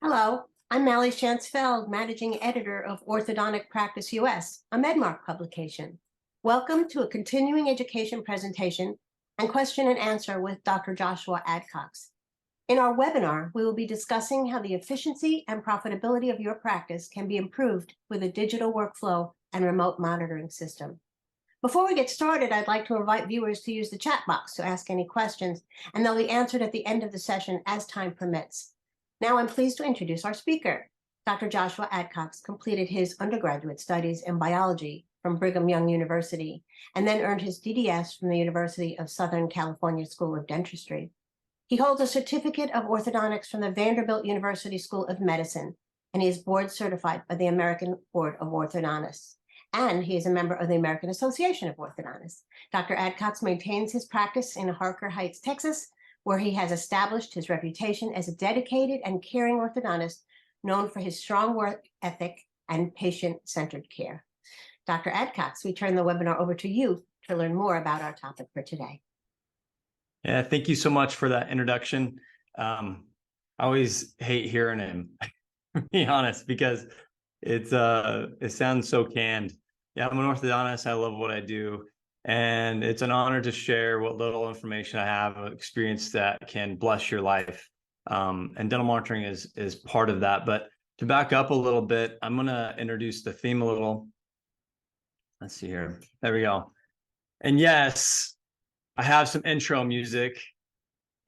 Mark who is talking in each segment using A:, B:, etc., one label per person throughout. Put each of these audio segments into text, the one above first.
A: Hello, I'm Mallie Shansfeld, Managing Editor of Orthodontic Practice US, a MedMark publication. Welcome to a continuing education presentation and question and answer with Dr. Joshua Adcox. In our webinar, we will be discussing how the efficiency and profitability of your practice can be improved with a digital workflow and remote monitoring system. Before we get started, I'd like to invite viewers to use the chat box to ask any questions, and they'll be answered at the end of the session as time permits. Now I'm pleased to introduce our speaker. Dr. Joshua Adcox completed his undergraduate studies in biology from Brigham Young University and then earned his DDS from the University of Southern California School of Dentistry. He holds a certificate of orthodontics from the Vanderbilt University School of Medicine, and he is board certified by the American Board of Orthodontists. And he is a member of the American Association of Orthodontists. Dr. Adcox maintains his practice in Harker Heights, Texas, where he has established his reputation as a dedicated and caring orthodontist known for his strong work ethic and patient-centered care. Dr. Adcox, we turn the webinar over to you to learn more about our topic for today.
B: Yeah, thank you so much for that introduction. I always hate hearing him, to be honest, because it sounds so canned. Yeah, I'm an orthodontist. I love what I do. And it's an honor to share what little information I have, experience that can bless your life. And dental monitoring is part of that. But to back up a little bit, I'm going to introduce the theme a little. Let's see here. There we go. And yes, I have some intro music.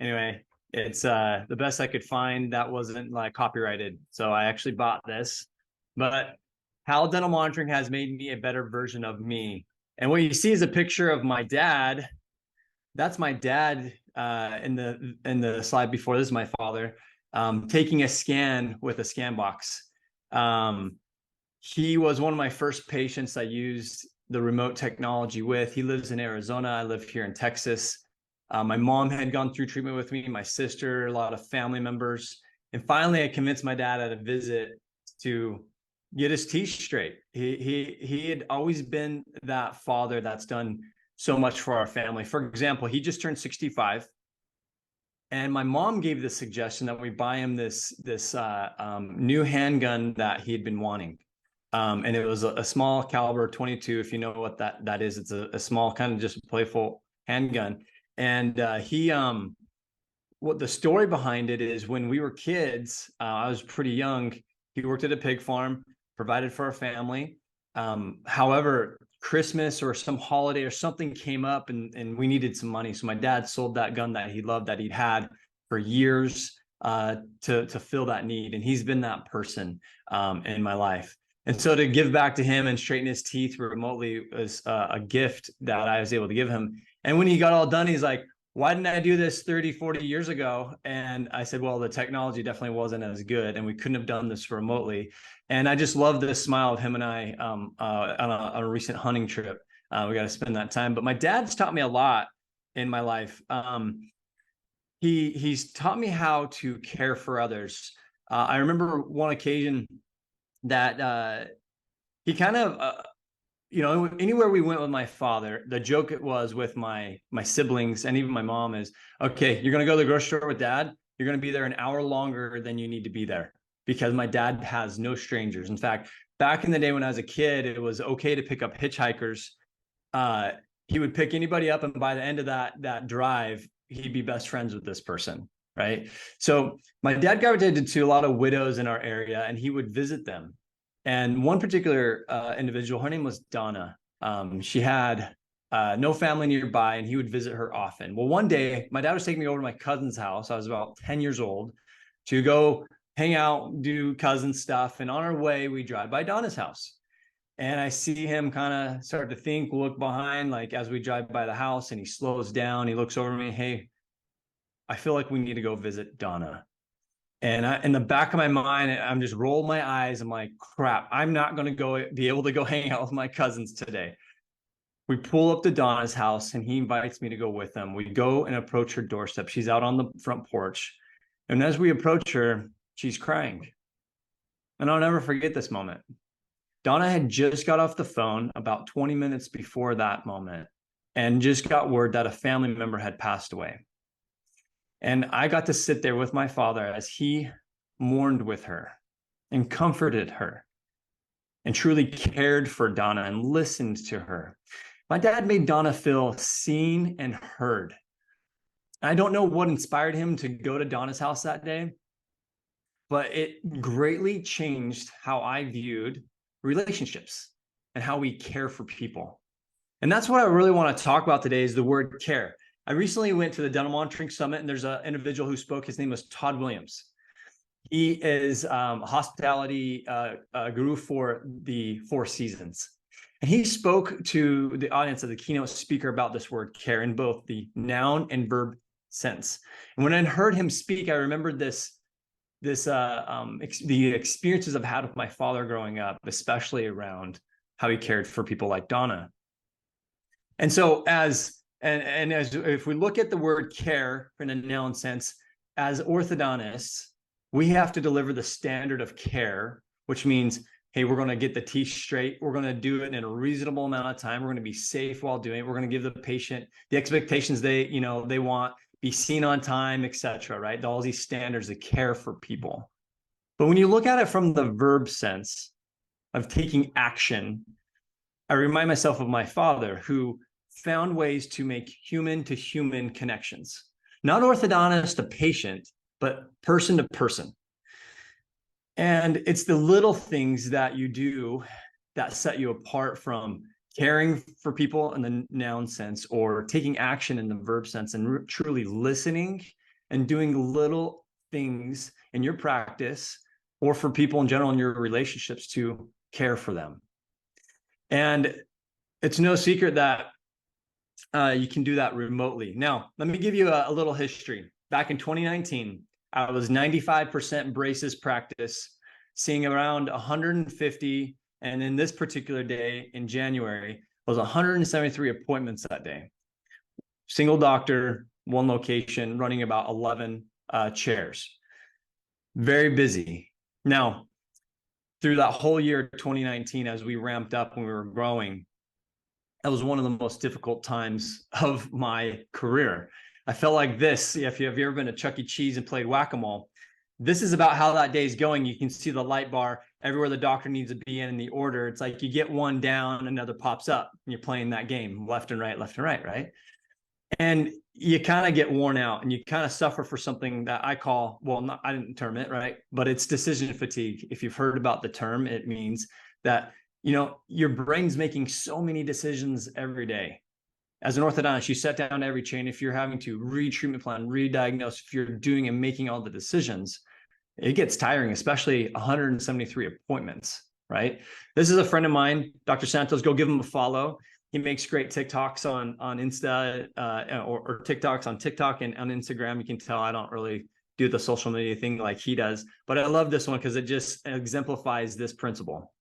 B: Anyway, it's the best I could find that wasn't like copyrighted. So I actually bought this. But how dental monitoring has made me a better version of me. And what you see is a picture of my dad. That's my dad in the slide before. This is my father taking a scan with a scan box. He was one of my first patients I used the remote technology with. He lives in Arizona. I live here in Texas. My mom had gone through treatment with me, my sister, a lot of family members. And finally, I convinced my dad at a visit to get his teeth straight. He had always been that father that's done so much for our family. For example, he just turned 65, and my mom gave the suggestion that we buy him this new handgun that he had been wanting, and it was a small caliber 22. If you know what that is, it's a small kind of just playful handgun. And what the story behind it is, when we were kids, I was pretty young. He worked at a pig farm, provided for our family. However, Christmas or some holiday or something came up and we needed some money. So my dad sold that gun that he loved, that he'd had for years, to fill that need. And he's been that person in my life. And so to give back to him and straighten his teeth remotely was a gift that I was able to give him. And when he got all done, he's like, why didn't I do this 30, 40 years ago? And I said, well, the technology definitely wasn't as good, and we couldn't have done this remotely. And I just love this smile of him and I on a recent hunting trip. We got to spend that time. But my dad's taught me a lot in my life. He's taught me how to care for others. I remember one occasion that he kind of anywhere we went with my father, the joke it was with my siblings and even my mom is, okay, you're going to go to the grocery store with dad. You're going to be there an hour longer than you need to be there, because my dad has no strangers. In fact, back in the day when I was a kid, it was okay to pick up hitchhikers. He would pick anybody up, and by the end of that drive, he'd be best friends with this person, right? So my dad gravitated to a lot of widows in our area, and he would visit them. And one particular individual, her name was Donna. She had no family nearby, and he would visit her often. Well, one day, my dad was taking me over to my cousin's house. I was about 10 years old, to go hang out, do cousin stuff. And on our way, we drive by Donna's house. And I see him kind of start to think, look behind, like as we drive by the house, and he slows down. He looks over at me. Hey, I feel like we need to go visit Donna. And in the back of my mind, I'm just rolling my eyes. I'm like, crap, I'm not going to be able to go hang out with my cousins today. We pull up to Donna's house, and he invites me to go with him. We go and approach her doorstep. She's out on the front porch. And as we approach her, she's crying. And I'll never forget this moment. Donna had just got off the phone about 20 minutes before that moment and just got word that a family member had passed away. And I got to sit there with my father as he mourned with her and comforted her and truly cared for Donna and listened to her. My dad made Donna feel seen and heard. I don't know what inspired him to go to Donna's house that day, but it greatly changed how I viewed relationships and how we care for people. And that's what I really want to talk about today is the word care. I recently went to the Dental Monitoring Summit, and there's an individual who spoke. His name was Todd Williams. He is a hospitality guru for the Four Seasons. And he spoke to the audience of the keynote speaker about this word care in both the noun and verb sense. And when I heard him speak, I remembered the experiences I've had with my father growing up, especially around how he cared for people like Donna. And so as if we look at the word care in a noun sense, as orthodontists, we have to deliver the standard of care, which means, hey, we're going to get the teeth straight. We're going to do it in a reasonable amount of time. We're going to be safe while doing it. We're going to give the patient the expectations they want, be seen on time, etc. Right? All these standards of care for people. But when you look at it from the verb sense of taking action, I remind myself of my father who found ways to make human to human connections, not orthodontist to patient, but person to person. And it's the little things that you do that set you apart from caring for people in the noun sense or taking action in the verb sense and truly listening and doing little things in your practice or for people in general in your relationships to care for them. And it's no secret that you can do that remotely. Now, let me give you a little history. Back in 2019, I was 95% braces practice, seeing around 150. And in this particular day in January, was 173 appointments that day. Single doctor, one location, running about 11 chairs. Very busy. Now, through that whole year, 2019, as we ramped up when we were growing, that was one of the most difficult times of my career. I felt like this, if you've ever been to Chuck E. Cheese and played whack-a-mole, this is about how that day is going. You can see the light bar everywhere the doctor needs to be in the order. It's like you get one down, another pops up, and you're playing that game left and right, right? And you kind of get worn out and you kind of suffer for something that I call, well, I didn't term it, right? But it's decision fatigue. If you've heard about the term, it means that your brain's making so many decisions every day. As an orthodontist, you set down every chain. If you're having to re-treatment plan, re-diagnose, if you're doing and making all the decisions, it gets tiring, especially 173 appointments, right? This is a friend of mine, Dr. Santos. Go give him a follow. He makes great TikToks on Insta or TikToks on TikTok and on Instagram. You can tell I don't really do the social media thing like he does, but I love this one because it just exemplifies this principle.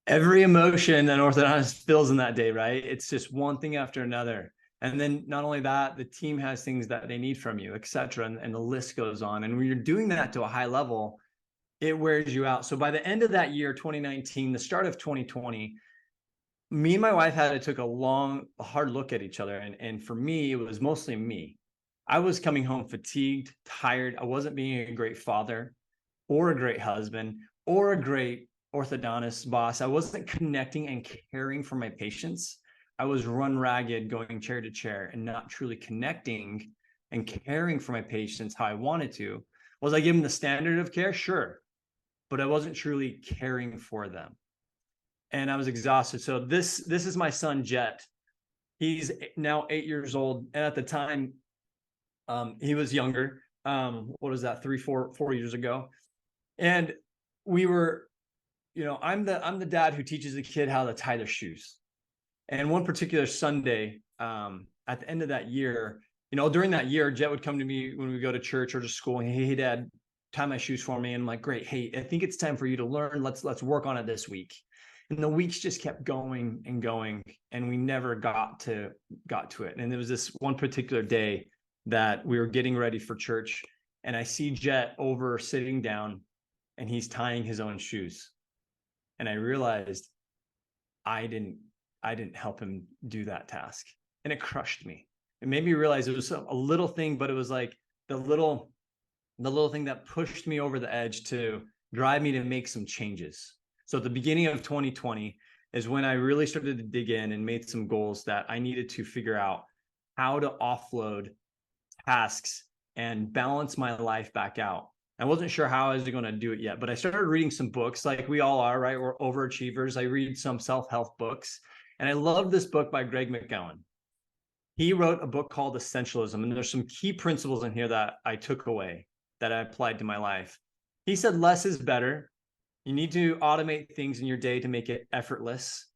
B: Every emotion an orthodontist feels in that day, right? It's just one thing after another. And then not only that, the team has things that they need from you, et cetera. And the list goes on. And when you're doing that to a high level, it wears you out. So by the end of that year, 2019, the start of 2020, me and my wife took a hard look at each other. And for me, it was mostly me. I was coming home fatigued, tired. I wasn't being a great father or a great husband or a great orthodontist boss. I wasn't connecting and caring for my patients. I was run ragged, going chair to chair and not truly connecting and caring for my patients how I wanted to. Was I giving the standard of care? Sure. But I wasn't truly caring for them. And I was exhausted. So this is my son, Jet. He's now 8 years old. And at the time, he was younger. What was that? 4 years ago. And we were, I'm the dad who teaches the kid how to tie their shoes. And one particular Sunday, at the end of that year, during that year, Jet would come to me when we go to church or to school. And hey, Dad, tie my shoes for me. And I'm like, great. Hey, I think it's time for you to learn. Let's work on it this week. And the weeks just kept going and going, and we never got to it. And there was this one particular day that we were getting ready for church, and I see Jet over sitting down, and he's tying his own shoes. And I realized I didn't help him do that task, and it crushed me. It made me realize it was a little thing, but it was like the little thing that pushed me over the edge to drive me to make some changes. So at the beginning of 2020 is when I really started to dig in and made some goals that I needed to figure out how to offload tasks and balance my life back out. I wasn't sure how I was going to do it yet, but I started reading some books, like we all are, right? We're overachievers. I read some self-help books, and I love this book by Greg McKeown. He wrote a book called Essentialism, and there's some key principles in here that I took away that I applied to my life. He said less is better. You need to automate things in your day to make it effortless.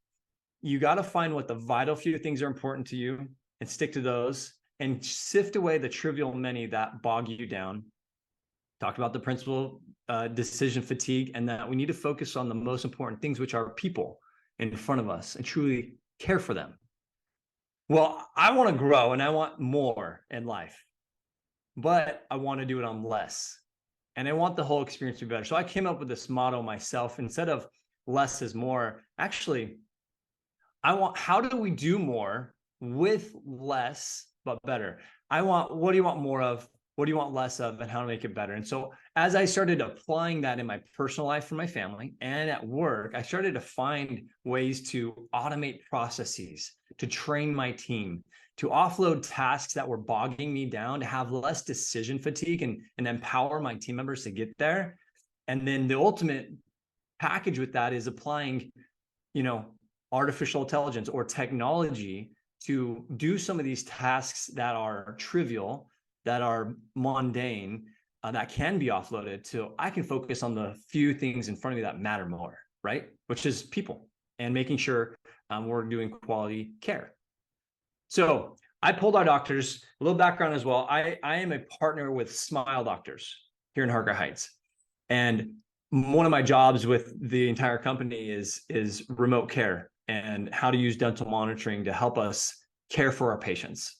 B: You got to find what the vital few things are important to you and stick to those, and sift away the trivial many that bog you down. Talked about the principle, decision fatigue, and that we need to focus on the most important things, which are people in front of us, and truly care for them. Well, I want to grow and I want more in life, but I want to do it on less. And I want the whole experience to be better. So I came up with this motto myself. Instead of less is more, actually, I want, how do we do more with less, but better? I want, what do you want more of? What do you want less of, and how to make it better? And so as I started applying that in my personal life for my family and at work, I started to find ways to automate processes, to train my team, to offload tasks that were bogging me down, to have less decision fatigue and empower my team members to get there. And then the ultimate package with that is applying, artificial intelligence or technology to do some of these tasks that are trivial, that are mundane, that can be offloaded to, I can focus on the few things in front of me that matter more, right? Which is people and making sure we're doing quality care. So I pulled our doctors, a little background as well. I am a partner with Smile Doctors here in Harker Heights. And one of my jobs with the entire company is remote care and how to use dental monitoring to help us care for our patients.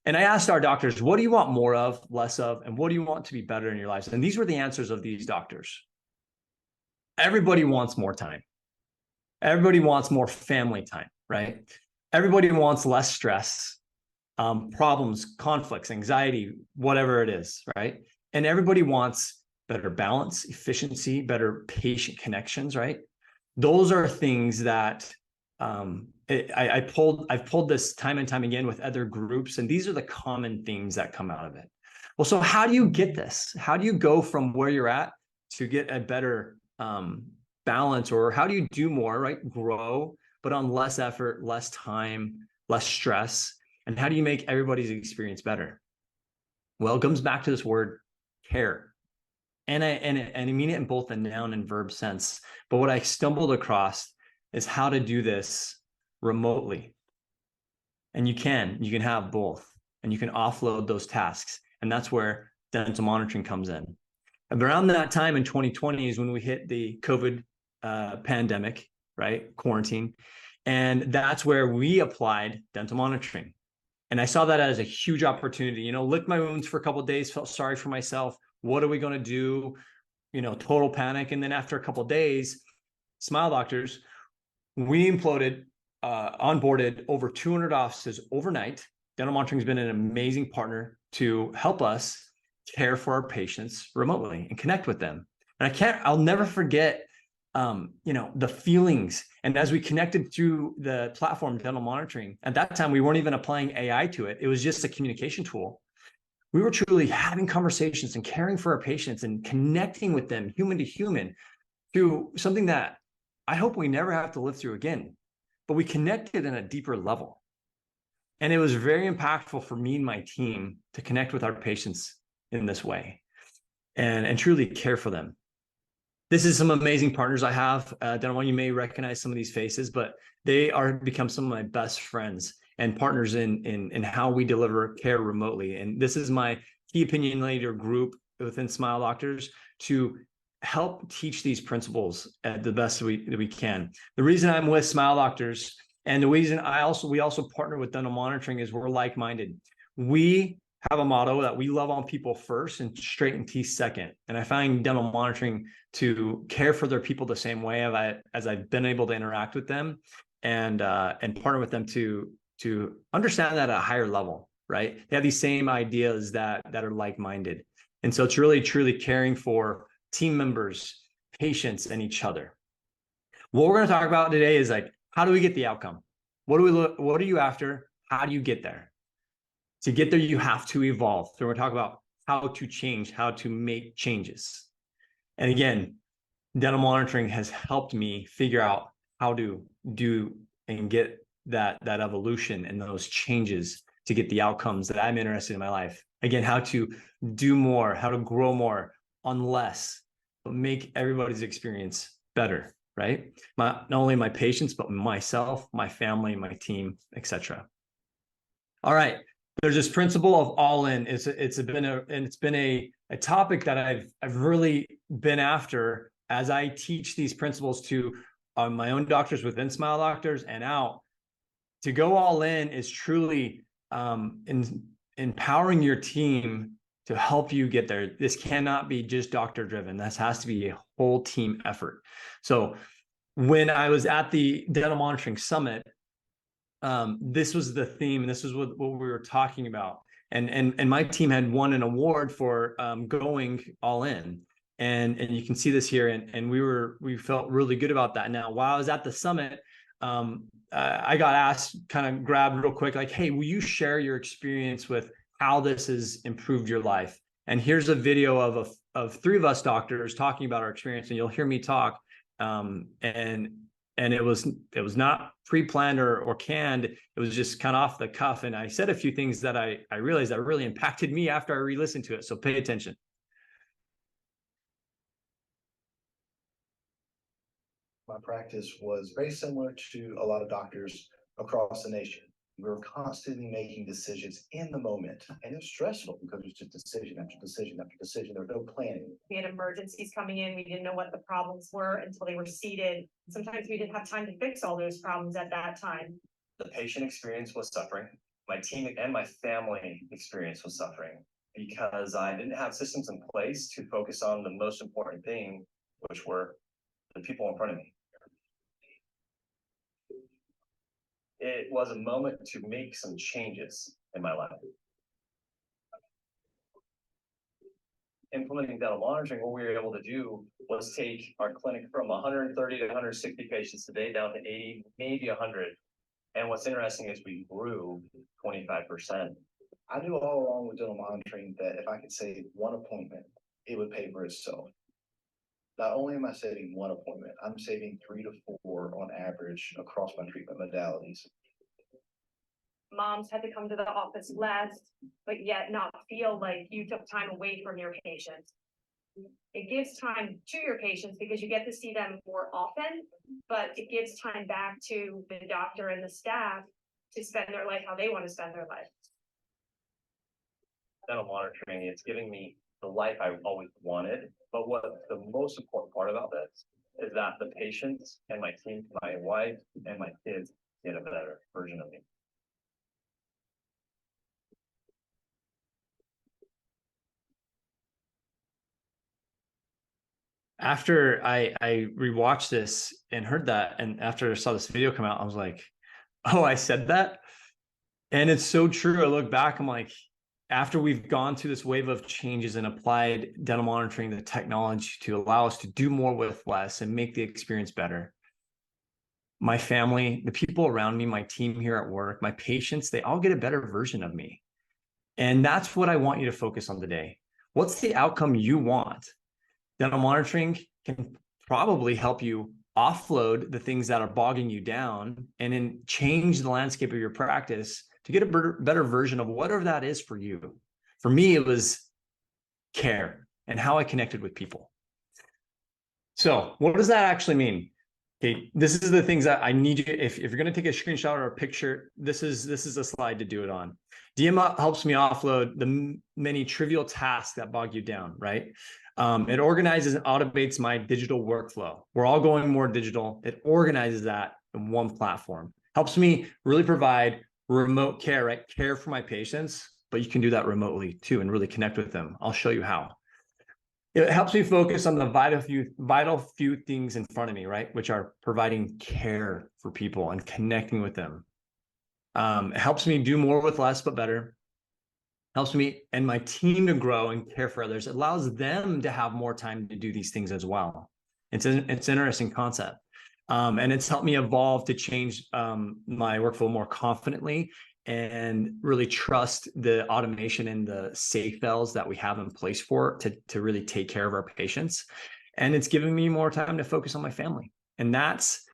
B: And I asked our doctors, what do you want more of, less of, and what do you want to be better in your lives? And these were the answers of these doctors. Everybody wants more time. Everybody wants more family time, right? Everybody wants less stress, problems, conflicts, anxiety, whatever it is, right? And everybody wants better balance, efficiency, better patient connections, right? Those are things that I've pulled this time and time again with other groups, and these are the common themes that come out of it. Well, so how do you get this? How do you go from where you're at to get a better balance, or how do you do more, right? Grow, but on less effort, less time, less stress. And how do you make everybody's experience better? Well, it comes back to this word care. And I mean it in both the noun and verb sense. But what I stumbled across is how to do this remotely. And you can have both, and you can offload those tasks. And that's where dental monitoring comes in. And around that time in 2020 is when we hit the COVID pandemic, right? Quarantine. And that's where we applied dental monitoring. And I saw that as a huge opportunity, licked my wounds for a couple of days, felt sorry for myself. What are we going to do? Total panic. And then after a couple of days, Smile Doctors, we onboarded over 200 offices overnight. Dental monitoring has been an amazing partner to help us care for our patients remotely and connect with them. And I'll never forget, the feelings. And as we connected through the platform dental monitoring, at that time, we weren't even applying AI to it. It was just a communication tool. We were truly having conversations and caring for our patients and connecting with them human to human through something that I hope we never have to live through again, but we connected in a deeper level. And it was very impactful for me and my team to connect with our patients in this way and truly care for them. This is some amazing partners I have. You may recognize some of these faces, but they are become some of my best friends and partners in how we deliver care remotely. And this is my key opinion leader group within Smile Doctors to help teach these principles at the best that we can. The reason I'm with Smile Doctors, and the reason we also partner with dental monitoring, is we're like-minded. We have a motto that we love on people first and straighten teeth second. And I find dental monitoring to care for their people the same way as I've been able to interact with them and partner with them to understand that at a higher level, right? They have these same ideas that are like-minded. And so it's really, truly caring for team members, patients, and each other. What we're going to talk about today is like, how do we get the outcome? What are you after? How do you get there? To get there, you have to evolve. So we're going to talk about how to change, how to make changes. And again, dental monitoring has helped me figure out how to do and get that evolution and those changes to get the outcomes that I'm interested in my life. Again, how to do more, how to grow more on less, but make everybody's experience better, right? Not only my patients, but myself, my family, my team, etc. All right. There's this principle of all in. It's been a topic that I've really been after as I teach these principles to my own doctors within Smile Doctors and out. To go all in is truly empowering your team to help you get there. This cannot be just doctor driven. This has to be a whole team effort. So when I was at the Dental Monitoring Summit, this was the theme, and this is what we were talking about. And my team had won an award for going all in. And you can see this here, and we felt really good about that. Now, while I was at the summit, I got asked, kind of grabbed real quick, like, hey, will you share your experience with how this has improved your life? And here's a video of three of us doctors talking about our experience, and you'll hear me talk. And it was not pre-planned or canned. It was just kind of off the cuff. And I said a few things that I realized that really impacted me after I re-listened to it. So pay attention.
C: My practice was very similar to a lot of doctors across the nation. We were constantly making decisions in the moment, and it was stressful because it was just decision after decision after decision. There was no planning.
D: We had emergencies coming in. We didn't know what the problems were until they were seated. Sometimes we didn't have time to fix all those problems at that time.
E: The patient experience was suffering. My team and my family experience was suffering because I didn't have systems in place to focus on the most important thing, which were the people in front of me. It was a moment to make some changes in my life. Implementing dental monitoring, what we were able to do was take our clinic from 130 to 160 patients a day down to 80, maybe 100. And what's interesting is we grew 25%.
C: I knew all along with dental monitoring that if I could save one appointment, it would pay for itself. Not only am I saving one appointment, I'm saving 3 to 4 on average across my treatment modalities.
D: Moms had to come to the office less, but yet not feel like you took time away from your patients. It gives time to your patients because you get to see them more often, but it gives time back to the doctor and the staff to spend their life how they want to spend their life.
E: Dental monitoring, it's giving me the life I always wanted. But what the most important part about this is that the patients and my team, my wife and my kids get a better version of me.
B: After I rewatched this and heard that, and after I saw this video come out, I was like, oh, I said that. And it's so true. I look back, I'm like, after we've gone through this wave of changes and applied dental monitoring, the technology to allow us to do more with less and make the experience better, my family, the people around me, my team here at work, my patients, they all get a better version of me. And that's what I want you to focus on today. What's the outcome you want? Dental monitoring can probably help you offload the things that are bogging you down and then change the landscape of your practice to get a better version of whatever that is for you. For me, it was care and how I connected with people. So what does that actually mean? Okay, this is the things that I need you, if you're going to take a screenshot or a picture, this is a slide to do it on. DM helps me offload the many trivial tasks that bog you down, right? It organizes and automates my digital workflow. We're all going more digital. It organizes that in one platform. Helps me really provide remote care, right? Care for my patients, but you can do that remotely too and really connect with them. I'll show you how. It helps me focus on the vital few things in front of me, right? Which are providing care for people and connecting with them. It helps me do more with less, but better. Helps me and my team to grow and care for others. It allows them to have more time to do these things as well. It's an interesting concept. And it's helped me evolve to change my workflow more confidently and really trust the automation and the safe bells that we have in place for it to really take care of our patients. And it's giving me more time to focus on my family. And that's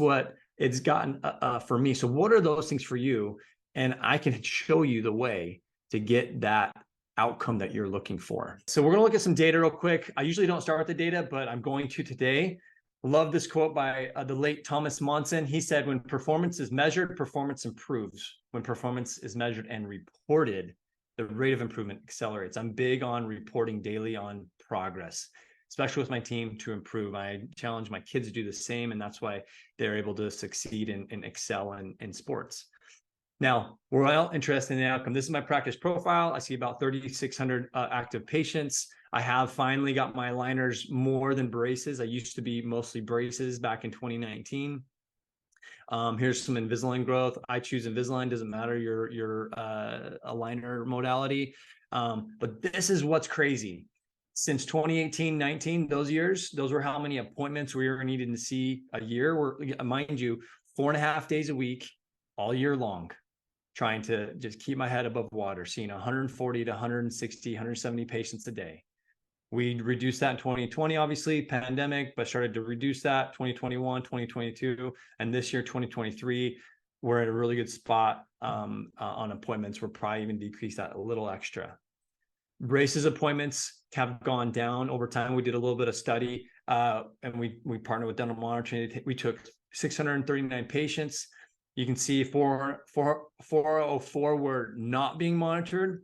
B: what it's gotten for me. So what are those things for you? And I can show you the way to get that outcome that you're looking for. So we're going to look at some data real quick. I usually don't start with the data, but I'm going to today. Love this quote by the late Thomas Monson. He said, when performance is measured, performance improves. When performance is measured and reported, the rate of improvement accelerates. I'm big on reporting daily on progress, especially with my team to improve. I challenge my kids to do the same, and that's why they're able to succeed and excel in sports. Now, we're all interested in the outcome. This is my practice profile. I see about 3,600 active patients. I have finally got my aligners more than braces. I used to be mostly braces back in 2019. Here's some Invisalign growth. I choose Invisalign, doesn't matter your aligner modality. But this is what's crazy. Since 2018, 19, those years, those were how many appointments we were needing to see a year. We're, mind you, 4.5 days a week, all year long, trying to just keep my head above water, seeing 140 to 160, 170 patients a day. We reduced that in 2020, obviously, pandemic, but started to reduce that 2021, 2022, and this year, 2023, we're at a really good spot on appointments. We'll probably even decrease that a little extra. Braces appointments have gone down over time. We did a little bit of study and we partnered with dental monitoring. We took 639 patients. You can see 404 were not being monitored.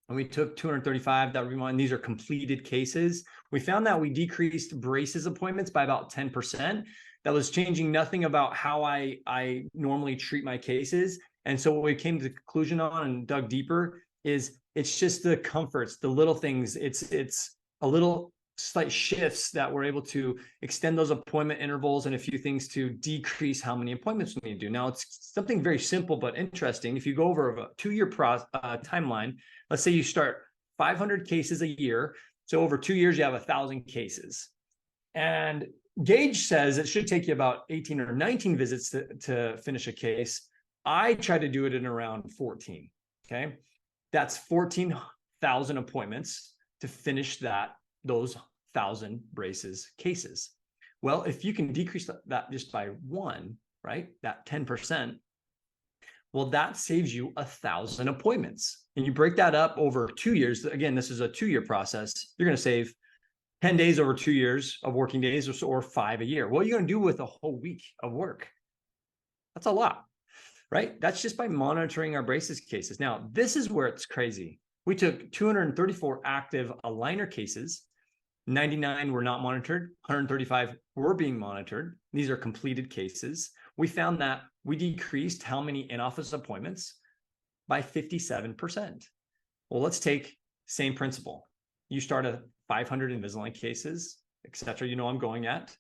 B: And we took 235 that were being monitored. These are completed cases. We found that we decreased braces appointments by about 10%. That was changing nothing about how I normally treat my cases. And so what we came to the conclusion on and dug deeper is it's just the comforts, the little things. It's a little slight shifts that we're able to extend those appointment intervals and a few things to decrease how many appointments we need to do. Now, it's something very simple but interesting. If you go over a 2-year timeline, let's say you start 500 cases a year. So over 2 years, you have 1,000 cases. And Gage says it should take you about 18 or 19 visits to finish a case. I try to do it in around 14, okay? That's 14,000 appointments to finish those 1,000 braces cases. Well, if you can decrease that just by 1, right, that 10%, well, that saves you 1,000 appointments. And you break that up over 2 years. Again, this is a 2-year process. You're going to save 10 days over 2 years of working days or 5 a year. What are you going to do with a whole week of work? That's a lot, right? That's just by monitoring our braces cases. Now, this is where it's crazy. We took 234 active aligner cases. 99 were not monitored. 135 were being monitored. These are completed cases. We found that we decreased how many in-office appointments by 57%. Well, let's take same principle. You start at 500 Invisalign cases, etc. You know I'm going at.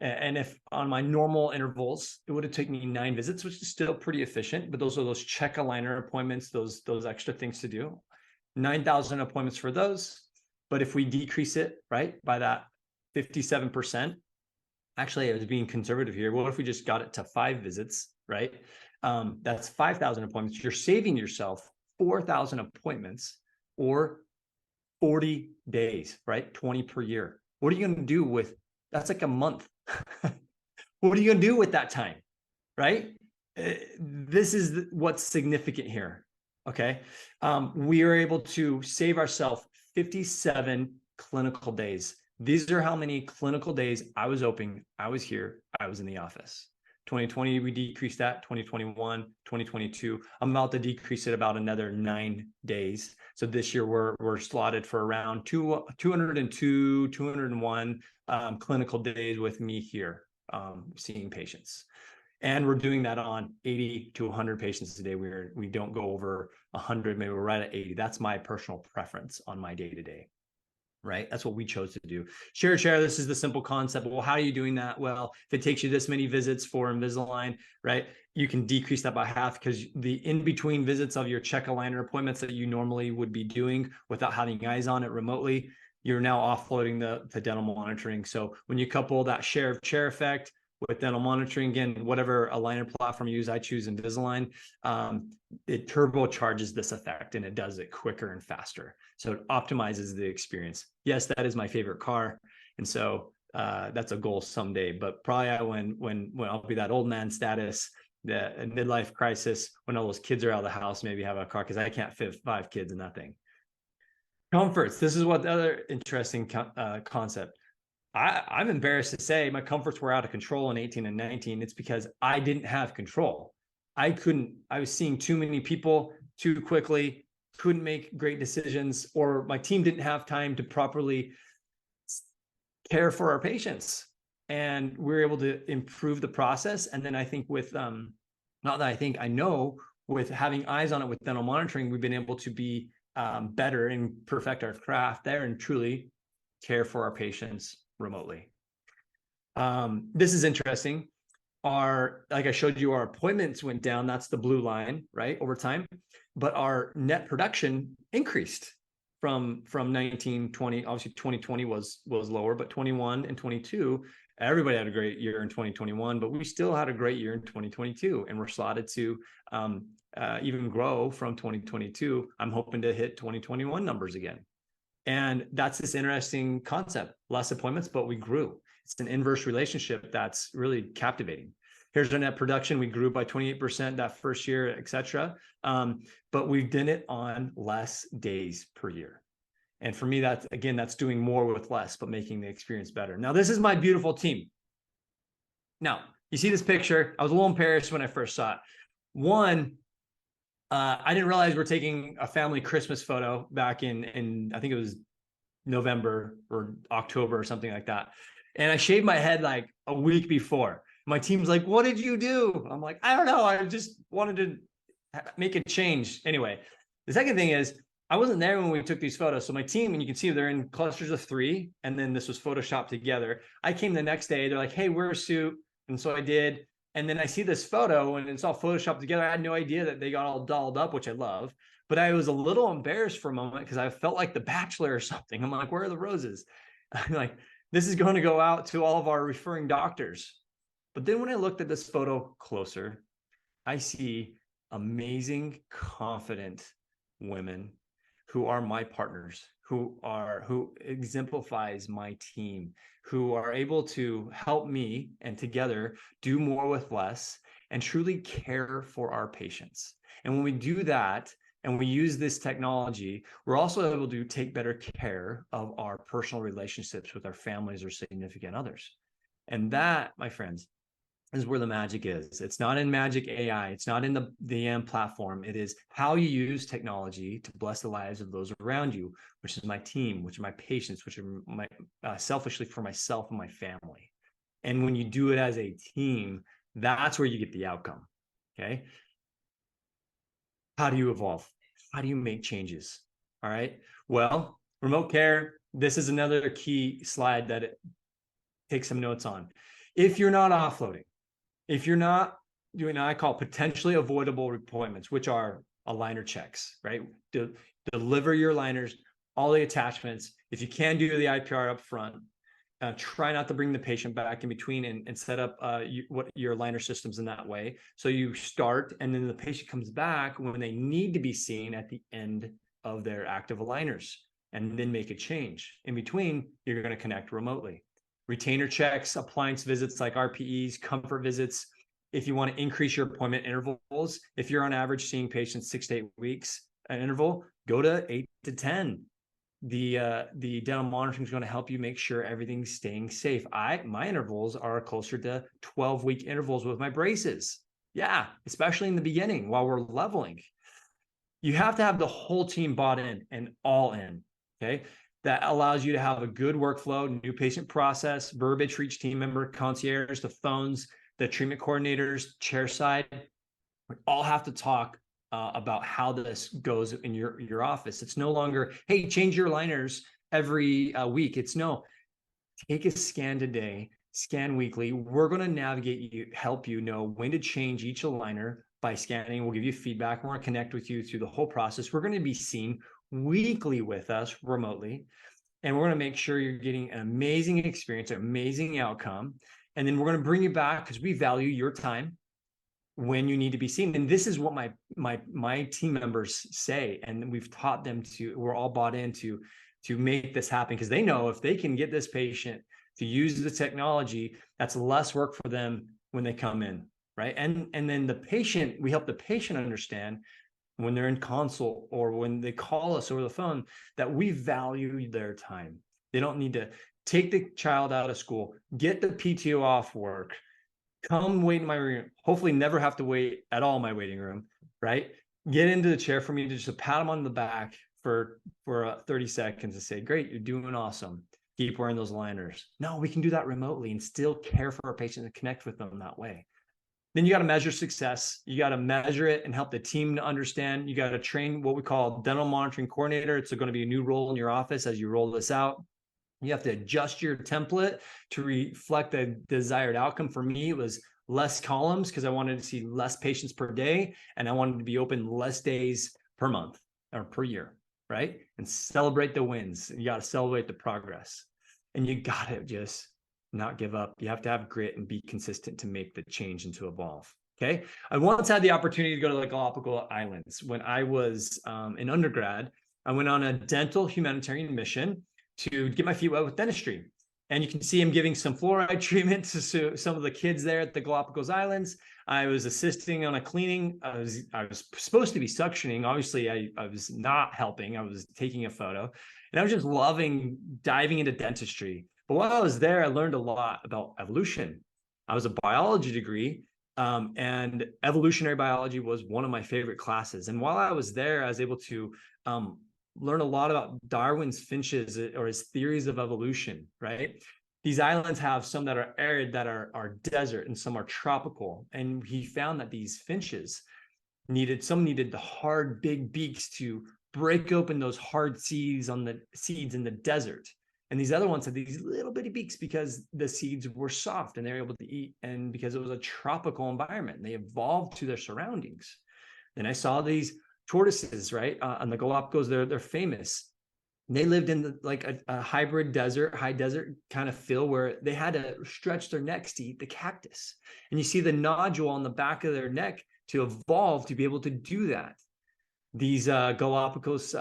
B: And if on my normal intervals, it would have taken me 9 visits, which is still pretty efficient, but those are those check aligner appointments, those extra things to do. 9,000 appointments for those. But if we decrease it, right, by that 57%, actually, I was being conservative here. What if we just got it to 5 visits, right? That's 5,000 appointments. You're saving yourself 4,000 appointments or 40 days, right? 20 per year. What are you going to do with, that's like a month. What are you going to do with that time, right? This is what's significant here, okay? We are able to save ourselves 57 clinical days. These are how many clinical days I was open, I was here, I was in the office. 2020, we decreased that. 2021, 2022, I'm about to decrease it about another 9 days. So this year we're slotted for around 202, 201 clinical days with me here seeing patients. And we're doing that on 80 to 100 patients a day. We don't go over 100, maybe we're right at 80. That's my personal preference on my day-to-day. Right? That's what we chose to do. Share. This is the simple concept. Well, how are you doing that? Well, if it takes you this many visits for Invisalign, right, you can decrease that by half, because the in-between visits of your check aligner appointments that you normally would be doing without having eyes on it remotely, you're now offloading the dental monitoring. So when you couple that share of chair effect with dental monitoring, again, whatever aligner platform you use, I choose Invisalign, it turbocharges this effect, and it does it quicker and faster. So it optimizes the experience. Yes, that is my favorite car. And so that's a goal someday, but probably when I'll be that old man status, the midlife crisis, when all those kids are out of the house, maybe have a car, because I can't fit 5 kids in that thing. Comforts. This is what the other interesting concept. I'm embarrassed to say my comforts were out of control in 18 and 19. It's because I didn't have control. I was seeing too many people too quickly, couldn't make great decisions, or my team didn't have time to properly care for our patients. And we're able to improve the process. And then I think with, I know with having eyes on it with dental monitoring, we've been able to be better and perfect our craft there and truly care for our patients remotely. This is interesting. Like I showed you, our appointments went down. That's the blue line, right, over time. But our net production increased from 19, 20. Obviously, 2020 was lower, but 21 and 22, everybody had a great year in 2021, but we still had a great year in 2022, and we're slotted to even grow from 2022. I'm hoping to hit 2021 numbers again. And that's this interesting concept. Less appointments, but we grew. It's an inverse relationship that's really captivating. Here's our net production. We grew by 28% that first year, et cetera. But we've done it on less days per year. And for me, that's doing more with less, but making the experience better. Now, this is my beautiful team. Now, you see this picture. I was a little embarrassed when I first saw it. One, I didn't realize we're taking a family Christmas photo back in I think it was November or October or something like that. And I shaved my head like a week before. My team's like, "What did you do?" I'm like, "I don't know. I just wanted to make a change." Anyway, the second thing is I wasn't there when we took these photos. So my team, and you can see they're in clusters of 3, and then this was photoshopped together. I came the next day. They're like, "Hey, wear a suit." And so I did. And then I see this photo and it's all photoshopped together. I had no idea that they got all dolled up, which I love. But I was a little embarrassed for a moment because I felt like the Bachelor or something. I'm like, "Where are the roses?" I'm like, this is going to go out to all of our referring doctors. But then when I looked at this photo closer, I see amazing, confident women who are my partners, who exemplifies my team, who are able to help me and together do more with less and truly care for our patients. And when we do that, and we use this technology, we're also able to take better care of our personal relationships with our families or significant others. And that, my friends, is where the magic is. It's not in Magic AI. It's not in the AM platform. It is how you use technology to bless the lives of those around you, which is my team, which are my patients, which are my selfishly for myself and my family. And when you do it as a team, that's where you get the outcome. Okay. How do you evolve? How do you make changes? All right. Well, remote care, this is another key slide that take some notes on. If you're not offloading, if you're not doing what I call potentially avoidable appointments, which are aligner checks, right? Deliver your aligners, all the attachments. If you can do the IPR up front, try not to bring the patient back in between and set up your aligner systems in that way. So you start, and then the patient comes back when they need to be seen at the end of their active aligners, and then make a change. In between, you're going to connect remotely. Retainer checks, appliance visits like RPEs, comfort visits. If you want to increase your appointment intervals, if you're on average seeing patients 6 to 8 weeks an interval, go to 8 to 10. the dental monitoring is going to help you make sure everything's staying safe. My intervals are closer to 12-week intervals with my braces. Yeah, especially in the beginning while we're leveling. You have to have the whole team bought in and all in. Okay. That allows you to have a good workflow, new patient process, verbiage for each team member, concierge, the phones, the treatment coordinators, chair side. We all have to talk about how this goes in your office. It's no longer, hey, change your liners every week. It's no, take a scan today, scan weekly. We're going to navigate you, help you know when to change each aligner by scanning. We'll give you feedback. We're going to connect with you through the whole process. We're going to be seen weekly with us remotely. And we're going to make sure you're getting an amazing experience, an amazing outcome. And then we're going to bring you back because we value your time when you need to be seen. And this is what my team members say. And we've taught them we're all bought into to make this happen because they know if they can get this patient to use the technology, that's less work for them when they come in, right? And then we help the patient understand when they're in consult or when they call us over the phone that we value their time. They don't need to take the child out of school, get the PTO off work, come wait in my room, hopefully never have to wait at all in my waiting room, right? Get into the chair for me to just pat them on the back for 30 seconds and say, great, you're doing awesome. Keep wearing those liners. No, we can do that remotely and still care for our patients and connect with them that way. Then you got to measure success. You got to measure it and help the team to understand. You got to train what we call dental monitoring coordinator. It's going to be a new role in your office as you roll this out. You have to adjust your template to reflect the desired outcome. For me, it was less columns because I wanted to see less patients per day, and I wanted to be open less days per month or per year, right? And celebrate the wins. You got to celebrate the progress, and you got to just not give up. You have to have grit and be consistent to make the change and to evolve. Okay. I once had the opportunity to go to the Galapagos Islands. When I was in undergrad, I went on a dental humanitarian mission to get my feet wet with dentistry. And you can see him giving some fluoride treatment to some of the kids there at the Galapagos Islands. I was assisting on a cleaning. I was supposed to be suctioning. Obviously, I was not helping. I was taking a photo. And I was just loving diving into dentistry. But while I was there, I learned a lot about evolution. I was a biology degree, and evolutionary biology was one of my favorite classes. And while I was there, I was able to learn a lot about Darwin's finches or his theories of evolution, right? These islands have some that are arid, that are desert, and some are tropical. And he found that these finches needed the hard, big beaks to break open those hard seeds in the desert. And these other ones had these little bitty beaks because the seeds were soft and they were able to eat, and because it was a tropical environment, they evolved to their surroundings. Then I saw these tortoises, right? On the Galapagos, they're famous. They lived in a hybrid desert, high desert kind of feel where they had to stretch their necks to eat the cactus. And you see the nodule on the back of their neck to evolve to be able to do that. These Galapagos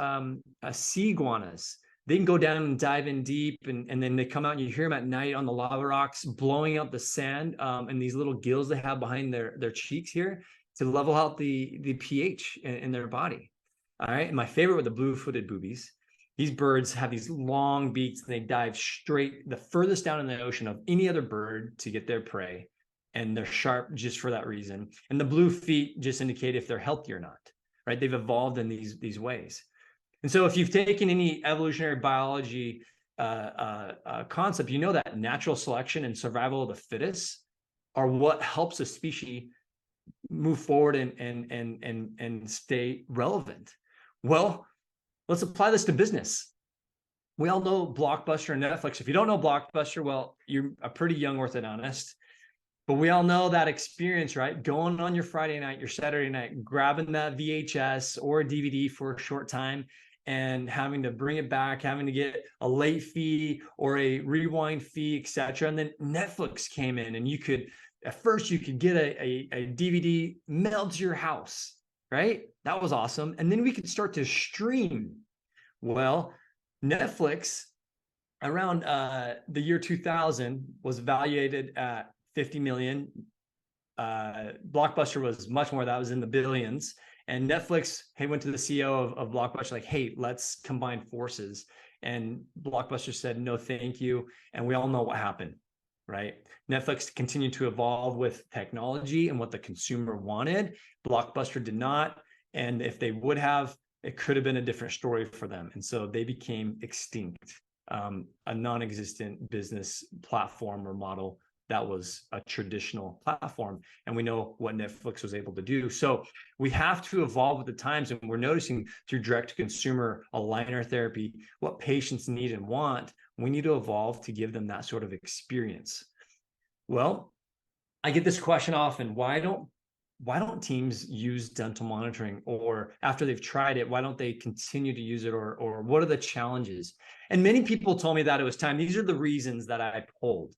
B: sea iguanas, they can go down and dive in deep, and then they come out and you hear them at night on the lava rocks blowing out the sand, and these little gills they have behind their cheeks here to level out the pH in their body. All right. And my favorite were the blue-footed boobies. These birds have these long beaks and they dive straight the furthest down in the ocean of any other bird to get their prey. And they're sharp just for that reason. And the blue feet just indicate if they're healthy or not, right? They've evolved in these ways. And so if you've taken any evolutionary biology concept, you know that natural selection and survival of the fittest are what helps a species move forward and stay relevant. Well, let's apply this to business. We all know Blockbuster and Netflix. If you don't know Blockbuster, well, you're a pretty young orthodontist. But we all know that experience, right? Going on your Friday night, your Saturday night, grabbing that VHS or a DVD for a short time and having to bring it back, having to get a late fee or a rewind fee, etc. And then Netflix came in, and at first you could get a DVD mailed to your house, right? That was awesome. And then we could start to stream. Well, Netflix around the year 2000 was valued at 50 million. Blockbuster was much more. That was in the billions. And Netflix, went to the CEO of Blockbuster, like, hey, let's combine forces. and Blockbuster said, no, thank you. And we all know what happened, right? Netflix continued to evolve with technology and what the consumer wanted. Blockbuster did not. And if they would have, it could have been a different story for them. And so they became extinct, a non-existent business platform or model that was a traditional platform. And we know what Netflix was able to do. So we have to evolve with the times. And we're noticing through direct-to-consumer aligner therapy, what patients need and want. We need to evolve to give them that sort of experience. Well, I get this question often: why don't teams use dental monitoring? Or after they've tried it, why don't they continue to use it? Or what are the challenges? And many people told me that it was time. These are the reasons that I pulled.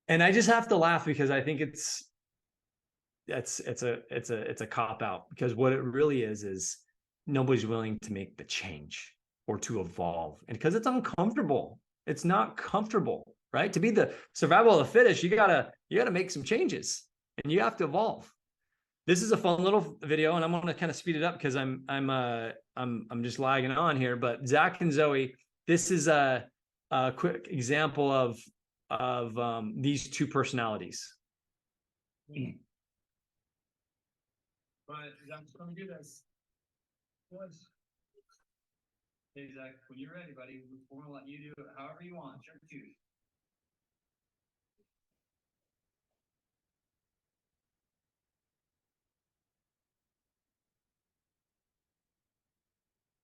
B: And I just have to laugh because I think it's a cop out, because what it really is nobody's willing to make the change or to evolve. And because it's uncomfortable, it's not comfortable, right? To be the survival of the fittest, you gotta make some changes and you have to evolve. This is a fun little video, and I'm going to kind of speed it up because I'm just lagging on here. But Zach and Zoe, this is a quick example of these two personalities. But I'm just going to do this. Hey Zach, when you're ready, buddy, we're going to let you do it however you want. It's your choose.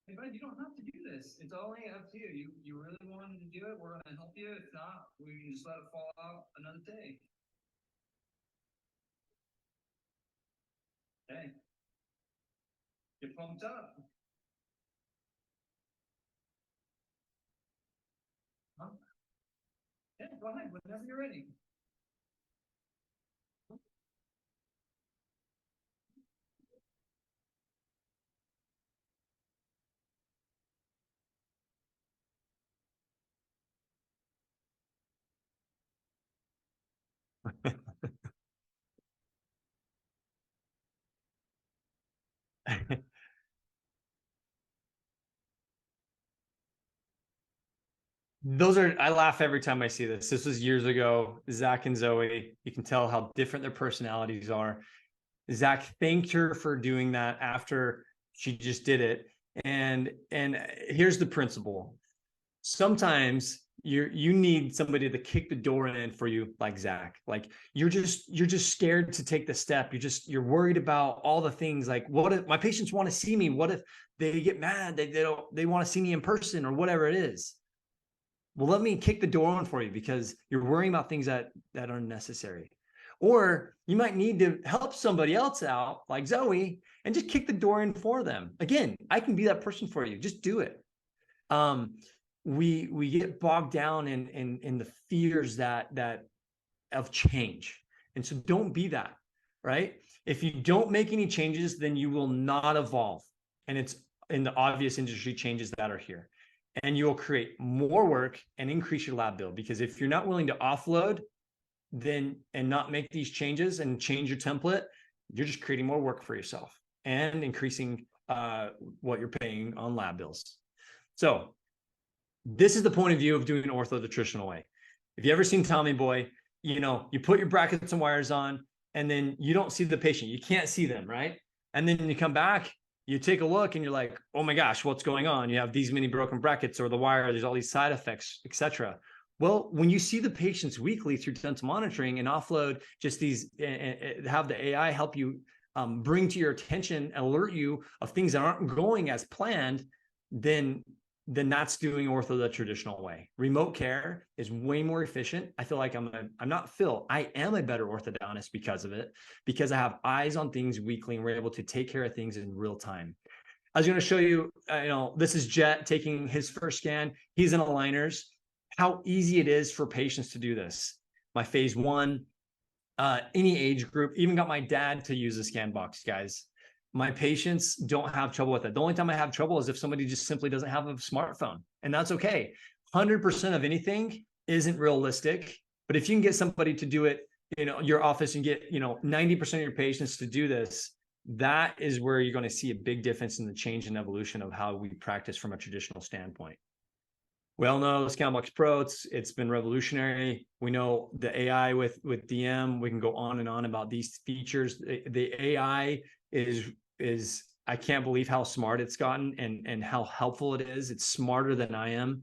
B: Hey, bud, you don't have to do this. It's only up to you. You really wanted to do it, we're going to help you. If not, we can just let it fall out another day. Okay. Get pumped up. Huh? Yeah, go ahead, whenever you're ready. I laugh every time I see this. This was years ago, Zach and Zoe. You can tell how different their personalities are. Zach thanked her for doing that after she just did it. And here's the principle. Sometimes you need somebody to kick the door in for you, like Zach. Like you're just scared to take the step. You're worried about all the things, like, what if my patients want to see me? What if they get mad? They want to see me in person, or whatever it is. Well, let me kick the door in for you, because you're worrying about things that are necessary. Or you might need to help somebody else out, like Zoe, and just kick the door in for them. Again, I can be that person for you. Just do it. We get bogged down in the fears that of change. And so don't be that, right? If you don't make any changes, then you will not evolve. And it's in the obvious industry changes that are here. And you will create more work and increase your lab bill. Because if you're not willing to offload and not make these changes and change your template, you're just creating more work for yourself and increasing what you're paying on lab bills. So this is the point of view of doing ortho the traditional way. If you ever seen Tommy Boy, you put your brackets and wires on, and then you don't see the patient. You can't see them, right? And then you come back, you take a look, and you're like, oh my gosh, what's going on? You have these many broken brackets, or the wire, there's all these side effects, etc. Well, when you see the patients weekly through dental monitoring and offload just these, have the AI help you bring to your attention, alert you of things that aren't going as planned, then that's doing ortho the traditional way. Remote care is way more efficient. I feel like I am a better orthodontist because of it, because I have eyes on things weekly and we're able to take care of things in real time. I was going to show you, this is Jet taking his first scan. He's in aligners. How easy it is for patients to do this. My phase 1, any age group, even got my dad to use a scan box, guys. My patients don't have trouble with it. The only time I have trouble is if somebody just simply doesn't have a smartphone, and that's okay. 100% of anything isn't realistic, but if you can get somebody to do it, your office, and get, 90% of your patients to do this, that is where you're going to see a big difference in the change and evolution of how we practice from a traditional standpoint. We all know Scalable Pro, it's been revolutionary. We know the AI with DM, we can go on and on about these features. The AI is I can't believe how smart it's gotten and how helpful it is. It's smarter than I am.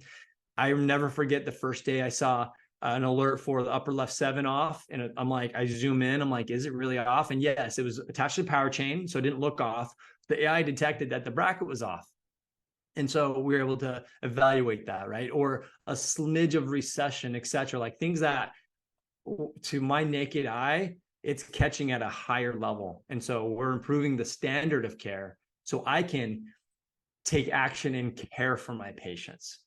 B: I never forget the first day I saw an alert for the upper left 7 off. And I'm like, I zoom in, I'm like, is it really off? And yes, it was attached to the power chain, so it didn't look off. The AI detected that the bracket was off. And so we were able to evaluate that, right? Or a smidge of recession, et cetera, like things that to my naked eye, it's catching at a higher level. And so we're improving the standard of care so I can take action and care for my patients.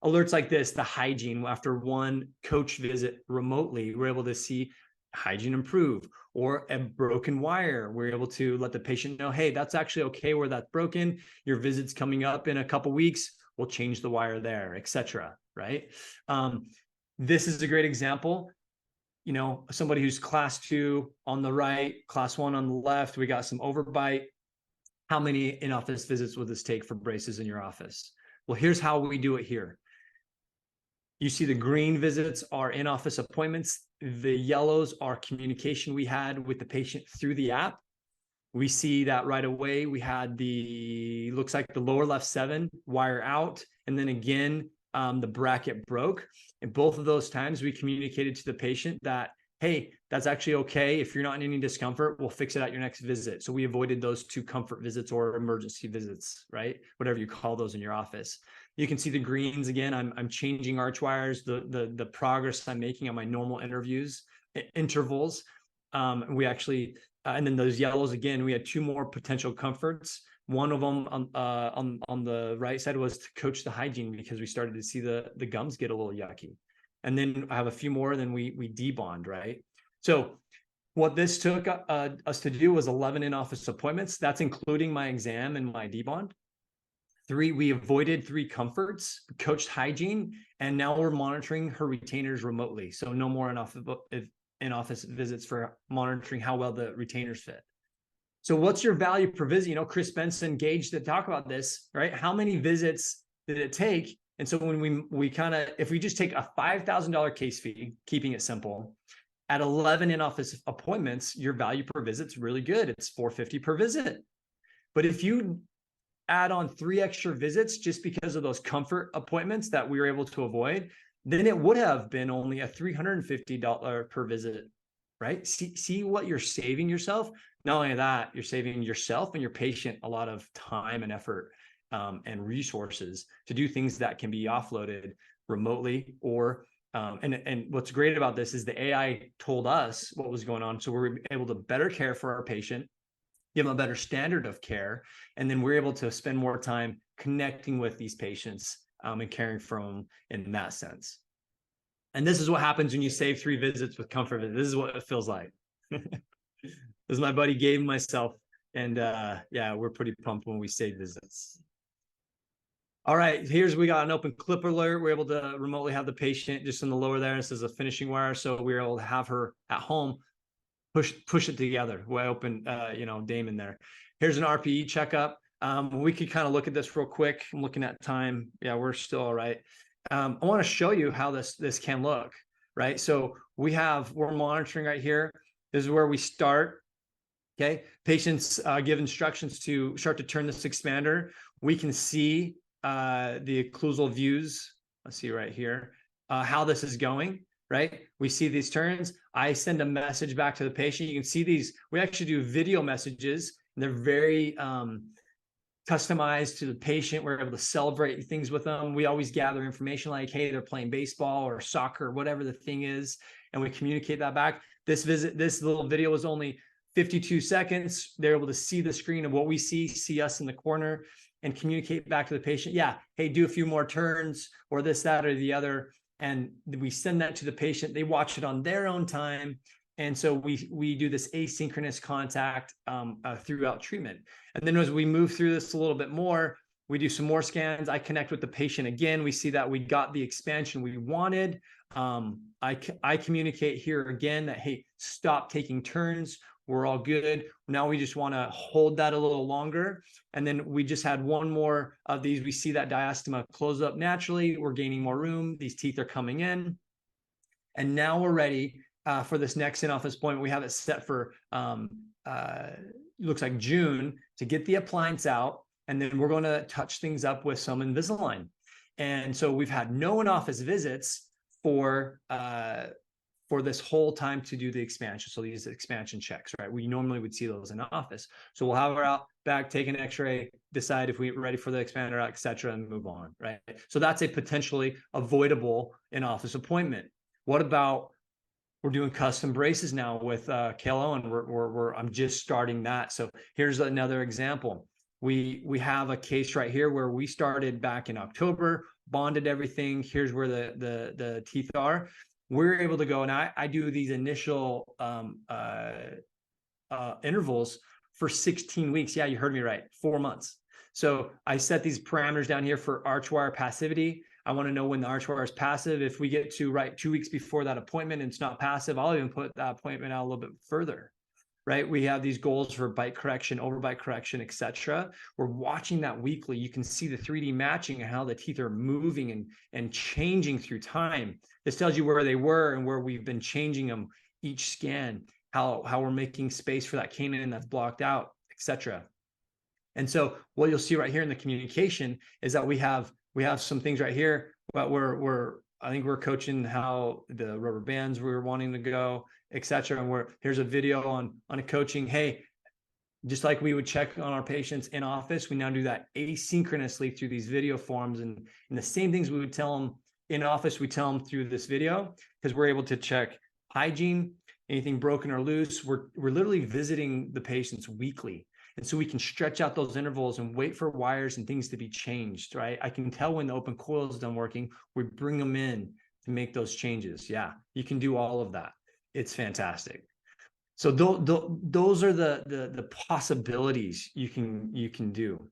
B: Alerts like this, the hygiene, after one coach visit remotely, we're able to see hygiene improve, or a broken wire. We're able to let the patient know, hey, that's actually okay where that's broken. Your visit's coming up in a couple weeks. We'll change the wire there, etc. Right? This is a great example. You know, somebody who's class 2 on the right, class 1 on the left. We got some overbite. How many in-office visits will this take for braces in your office? Well, here's how we do it here. You see the green visits are in-office appointments. The yellows are communication we had with the patient through the app. We see that right away. We had looks like the lower left 7 wire out. And then again, the bracket broke. And both of those times we communicated to the patient that, hey, that's actually okay. If you're not in any discomfort, we'll fix it at your next visit. So we avoided those 2 comfort visits or emergency visits, right? Whatever you call those in your office. You can see the greens again. I'm changing arch wires, the progress I'm making on my normal intervals. We actually, and then those yellows again, we had 2 more potential comforts. One of them on the right side was to coach the hygiene, because we started to see the gums get a little yucky. And then I have a few more, then we debond, right? So what this took us to do was 11 in-office appointments. That's including my exam and my debond. 3, we avoided 3 comforts, coached hygiene, and now we're monitoring her retainers remotely. So no more in-office visits for monitoring how well the retainers fit. So what's your value per visit? You know, Chris Benson gauged to talk about this, right? How many visits did it take? And so when we kind of, if we just take a $5,000 case fee, keeping it simple, at 11 in-office appointments, your value per visit's really good. It's $450 per visit. But if you add on 3 extra visits just because of those comfort appointments that we were able to avoid, then it would have been only a $350 per visit, right? See what you're saving yourself. Not only that, you're saving yourself and your patient a lot of time and effort and resources to do things that can be offloaded remotely. Or and what's great about this is the AI told us what was going on, so we're able to better care for our patient, give them a better standard of care, and then we're able to spend more time connecting with these patients and caring for them in that sense. And this is what happens when you save 3 visits with comfort. This is what it feels like. This is my buddy Gabe and myself. And yeah, we're pretty pumped when we save visits. All right, we got an open clip alert. We're able to remotely have the patient just in the lower there. This is a finishing wire. So we're able to have her at home, push it together. We open, Damon there. Here's an RPE checkup. We could kind of look at this real quick. I'm looking at time. Yeah, we're still all right. I want to show you how this can look, right? So we're monitoring right here. This is where we start. Okay, patients give instructions to start to turn this expander. We can see the occlusal views. Let's see right here how this is going. Right, we see these turns. I send a message back to the patient. You can see these. We actually do video messages. And they're very customized to the patient. We're able to celebrate things with them. We always gather information like, hey, they're playing baseball or soccer, whatever the thing is, and we communicate that back. This little video was only 52 seconds. They're able to see the screen of what we see us in the corner, and communicate back to the patient. Yeah, hey, do a few more turns, or this, that, or the other. And we send that to the patient. They watch it on their own time. And so we do this asynchronous contact throughout treatment. And then as we move through this a little bit more, we do some more scans. I connect with the patient again. We see that we got the expansion we wanted. I communicate here again that, hey, stop taking turns. we're all good. Now we just want to hold that a little longer. And then we just had one more of these. We see that diastema close up naturally. We're gaining more room. These teeth are coming in. And now we're ready for this next in-office appointment. We have it set for, looks like June, to get the appliance out. And then we're going to touch things up with some Invisalign. And so we've had no in-office visits for this whole time to do the expansion. So these expansion checks, right? We normally would see those in the office. So we'll have her out back, take an x-ray, decide if we're ready for the expander, et cetera, and move on, right? So that's a potentially avoidable in-office appointment. What about, we're doing custom braces now with KLO, and I'm just starting that. So here's another example. We have a case right here where we started back in October, bonded everything. Here's where the teeth are. We're able to go, and I do these initial intervals for 16 weeks. Yeah, you heard me right, 4 months. So I set these parameters down here for arch wire passivity. I want to know when the arch wire is passive. If we get to 2 weeks before that appointment and it's not passive, I'll even put that appointment out a little bit further. Right? We have these goals for bite correction, overbite correction, et cetera. We're watching that weekly. You can see the 3D matching and how the teeth are moving and changing through time. This tells you where they were and where we've been changing them each scan, how we're making space for that canine that's blocked out, et cetera. And so what you'll see right here in the communication is that we have some things right here, but I think we're coaching how the rubber bands we're wanting to go, et cetera. And here's a video on a coaching. Hey, just like we would check on our patients in office, we now do that asynchronously through these video forms, and the same things we would tell them in office, we tell them through this video, because we're able to check hygiene, anything broken or loose. We're literally visiting the patients weekly. And so we can stretch out those intervals and wait for wires and things to be changed, right? I can tell when the open coil is done working. We bring them in to make those changes. Yeah, you can do all of that. It's fantastic. So those are the possibilities you can do.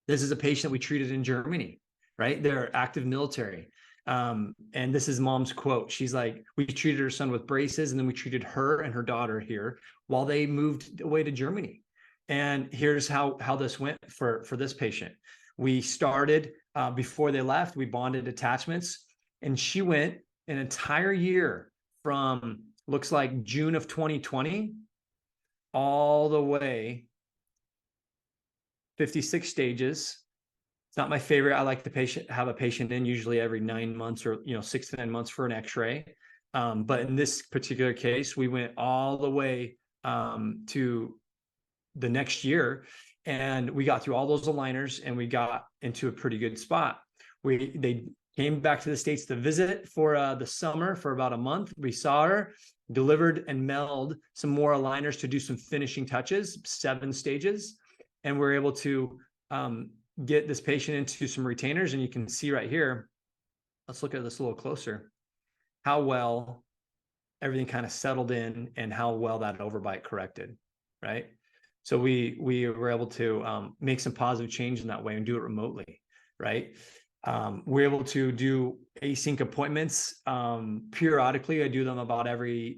B: This is a patient we treated in Germany, right? They're active military. And this is mom's quote. She's like, we treated her son with braces, and then we treated her and her daughter here while they moved away to Germany. And here's how this went for this patient. We started before they left, we bonded attachments, and she went an entire year from, looks like June of 2020 all the way 56 stages. It's not my favorite. I like to have a patient in usually every 9 months or 6 to 9 months for an x-ray. But in this particular case, we went all the way to the next year, and we got through all those aligners, and we got into a pretty good spot. They came back to the States to visit for the summer for about a month. We saw her, delivered and mailed some more aligners to do some finishing touches, 7 stages, and we're able to get this patient into some retainers. And you can see right here, let's look at this a little closer, how well everything kind of settled in and how well that overbite corrected, right? So we were able to make some positive change in that way and do it remotely, right? We're able to do async appointments periodically. I do them about every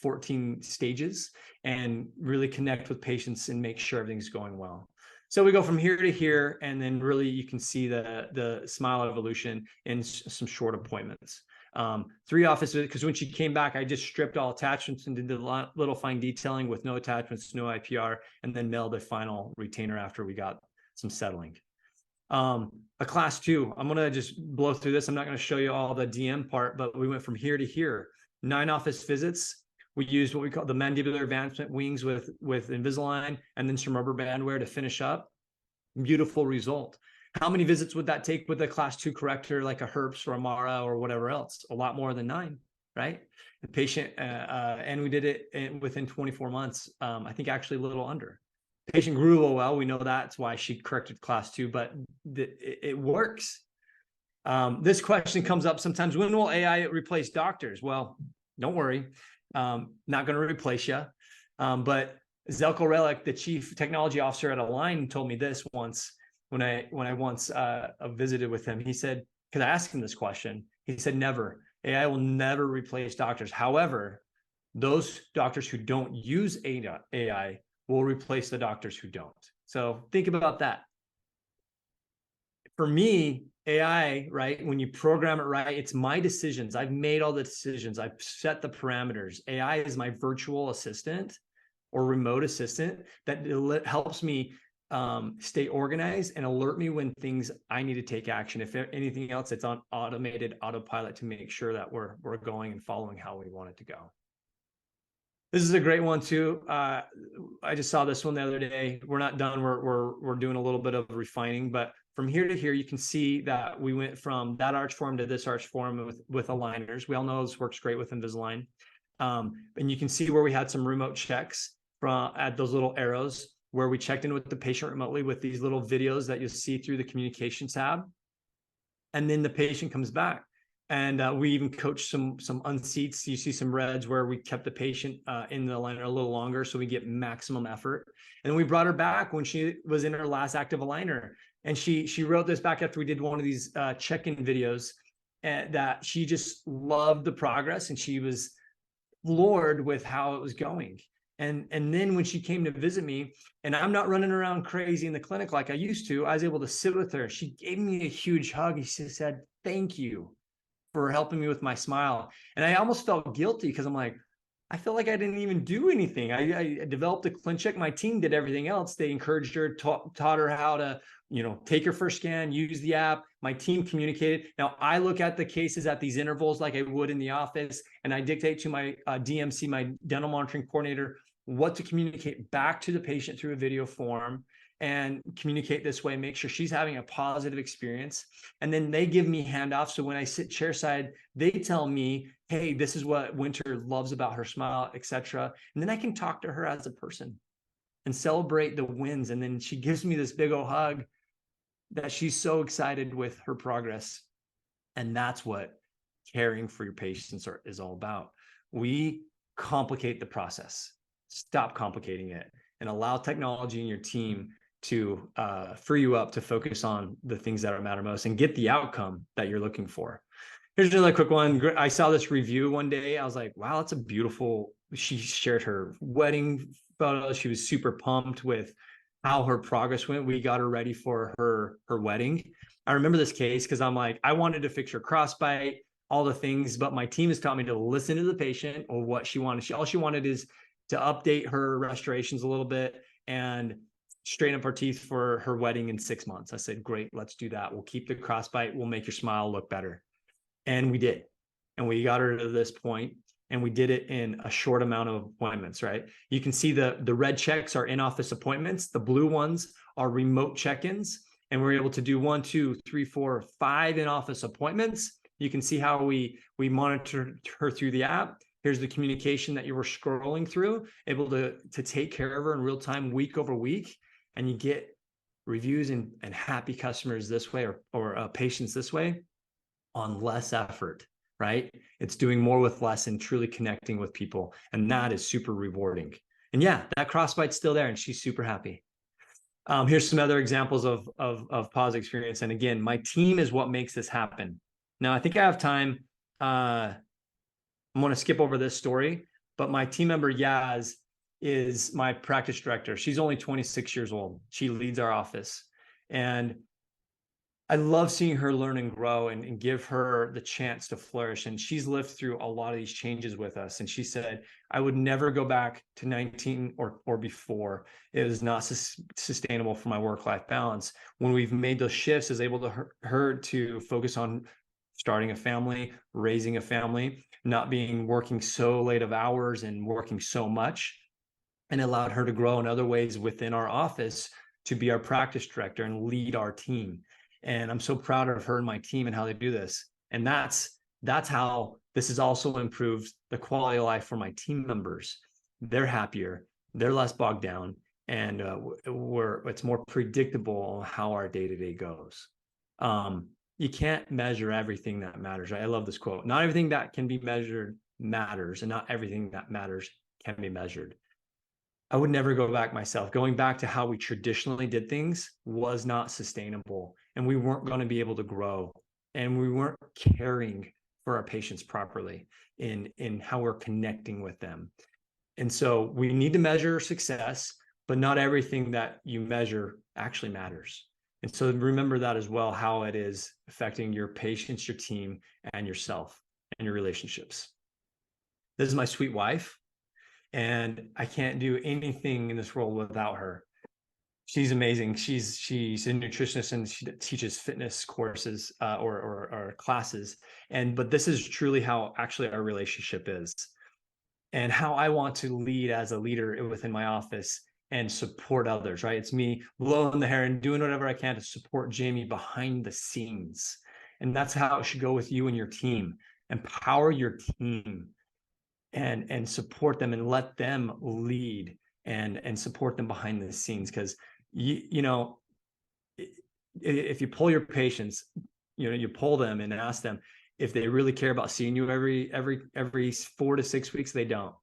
B: 14 stages, and really connect with patients and make sure everything's going well. So we go from here to here, and then really you can see the smile evolution in some short appointments. 3 office visits, because when she came back, I just stripped all attachments and did the little fine detailing with no attachments, no IPR, and then mailed a final retainer after we got some settling. A class 2, I'm going to just blow through this. I'm not going to show you all the DM part, but we went from here to here. 9 office visits. We used what we call the mandibular advancement wings with Invisalign, and then some rubber band wear to finish up. Beautiful result. How many visits would that take with a class 2 corrector like a Herps or a Mara or whatever else? A lot more than 9, right? The patient, and we did it within 24 months. I think actually a little under. The patient grew a little well. We know that's why she corrected class 2, but it works. This question comes up sometimes. When will AI replace doctors? Well, don't worry. Not going to replace you. But Zelko Relic, the chief technology officer at Align, told me this once. When I once visited with him, he said, because I asked him this question, he said, never. AI will never replace doctors. However, those doctors who don't use AI will replace the doctors who don't. So think about that. For me, AI, right, when you program it right, it's my decisions. I've made all the decisions. I've set the parameters. AI is my virtual assistant or remote assistant that helps me stay organized and alert me when things I need to take action. If anything else, it's on automated autopilot to make sure that we're going and following how we want it to go. This is a great one too. I just saw this one the other day. We're not done. We're doing a little bit of refining, but from here to here, you can see that we went from that arch form to this arch form with aligners. We all know this works great with Invisalign. And you can see where we had some remote checks at those little arrows where we checked in with the patient remotely with these little videos that you'll see through the communication tab. And then the patient comes back. And we even coached some unseats. You see some reds where we kept the patient in the aligner a little longer so we get maximum effort. And we brought her back when she was in her last active aligner. And she wrote this back after we did one of these check-in videos that she just loved the progress and she was floored with how it was going. And then when she came to visit me, and I'm not running around crazy in the clinic like I used to, I was able to sit with her. She gave me a huge hug. And she said, "Thank you for helping me with my smile." And I almost felt guilty because I'm like, I feel like I didn't even do anything. I developed a ClinCheck. My team did everything else. They encouraged her, taught her how to, take her first scan, use the app. My team communicated. Now I look at the cases at these intervals like I would in the office, and I dictate to my DMC, my dental monitoring coordinator, what to communicate back to the patient through a video form and communicate this way, make sure she's having a positive experience. And then they give me handoffs. So when I sit chairside, they tell me, hey, this is what Winter loves about her smile, etc. And then I can talk to her as a person and celebrate the wins. And then she gives me this big old hug that she's so excited with her progress. And that's what caring for your patients is all about. We complicate the process. Stop complicating it and allow technology in your team to free you up to focus on the things that matter most and get the outcome that you're looking for. Here's another quick one. I saw this review one day. I was like, wow, that's a beautiful. She shared her wedding photos. She was super pumped with how her progress went. We got her ready for her wedding. I remember this case because I'm like, I wanted to fix her crossbite, all the things, but my team has taught me to listen to the patient or what she wanted. All she wanted is to update her restorations a little bit and straighten up her teeth for her wedding in 6 months. I said, great, let's do that. We'll keep the crossbite. We'll make your smile look better. And we did. And we got her to this point, and we did it in a short amount of appointments, right? You can see the red checks are in-office appointments. The blue ones are remote check-ins. And we're able to do 1, 2, 3, 4, 5 in-office appointments. You can see how we monitor her through the app. Here's the communication that you were scrolling through, able to take care of her in real time, week over week. And you get reviews and happy customers this way or patients this way on less effort, right? It's doing more with less and truly connecting with people. And that is super rewarding. And yeah, that crossbite's still there and she's super happy. Here's some other examples of positive experience. And again, my team is what makes this happen. Now, I think I have time. I'm going to skip over this story, but my team member Yaz is my practice director. She's only 26 years old. She leads our office. And I love seeing her learn and grow and give her the chance to flourish. And she's lived through a lot of these changes with us. And she said, I would never go back to 19 or before. It is not sustainable for my work-life balance. When we've made those shifts, is able to her to focus on starting a family, raising a family, not working so late of hours and working so much, and allowed her to grow in other ways within our office to be our practice director and lead our team. And I'm so proud of her and my team and how they do this. And that's how this has also improved the quality of life for my team members. They're happier, they're less bogged down, and it's more predictable on how our day-to-day goes. You can't measure everything that matters, right? I love this quote. Not everything that can be measured matters, and not everything that matters can be measured. I would never go back myself. Going back to how we traditionally did things was not sustainable, and we weren't going to be able to grow, and we weren't caring for our patients properly in how we're connecting with them. And so we need to measure success, but not everything that you measure actually matters. And so remember that as well, how it is affecting your patients, your team, and yourself and your relationships. This is my sweet wife, and I can't do anything in this world without her. She's amazing. She's a nutritionist, and she teaches fitness courses or classes. But this is truly how actually our relationship is, and how I want to lead as a leader within my office and support others, right? It's me blowing the hair and doing whatever I can to support Jamie behind the scenes. And that's how it should go with you and your team. Empower your team and support them and let them lead and support them behind the scenes. Because you know, if you pull your patients, you pull them and ask them if they really care about seeing you every 4 to 6 weeks, they don't.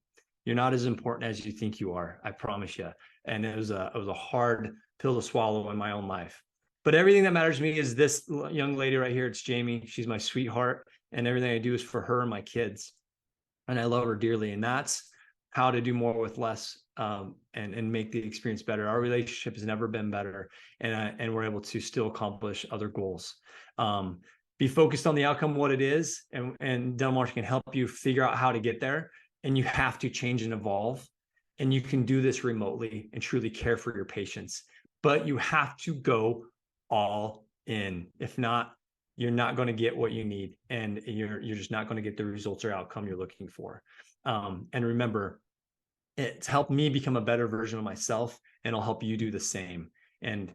B: You're not as important as you think you are, I promise you. And it was a hard pill to swallow in my own life. But everything that matters to me is this young lady right here. It's Jamie. She's my sweetheart, and everything I do is for her and my kids. And I love her dearly. And that's how to do more with less, and make the experience better. Our relationship has never been better, and we're able to still accomplish other goals. Be focused on the outcome, what it is, and Dental Marketing can help you figure out how to get there. And you have to change and evolve. And you can do this remotely and truly care for your patients. But you have to go all in. If not, you're not going to get what you need, and you're just not going to get the results or outcome you're looking for. And remember, it's helped me become a better version of myself, and it'll help you do the same. And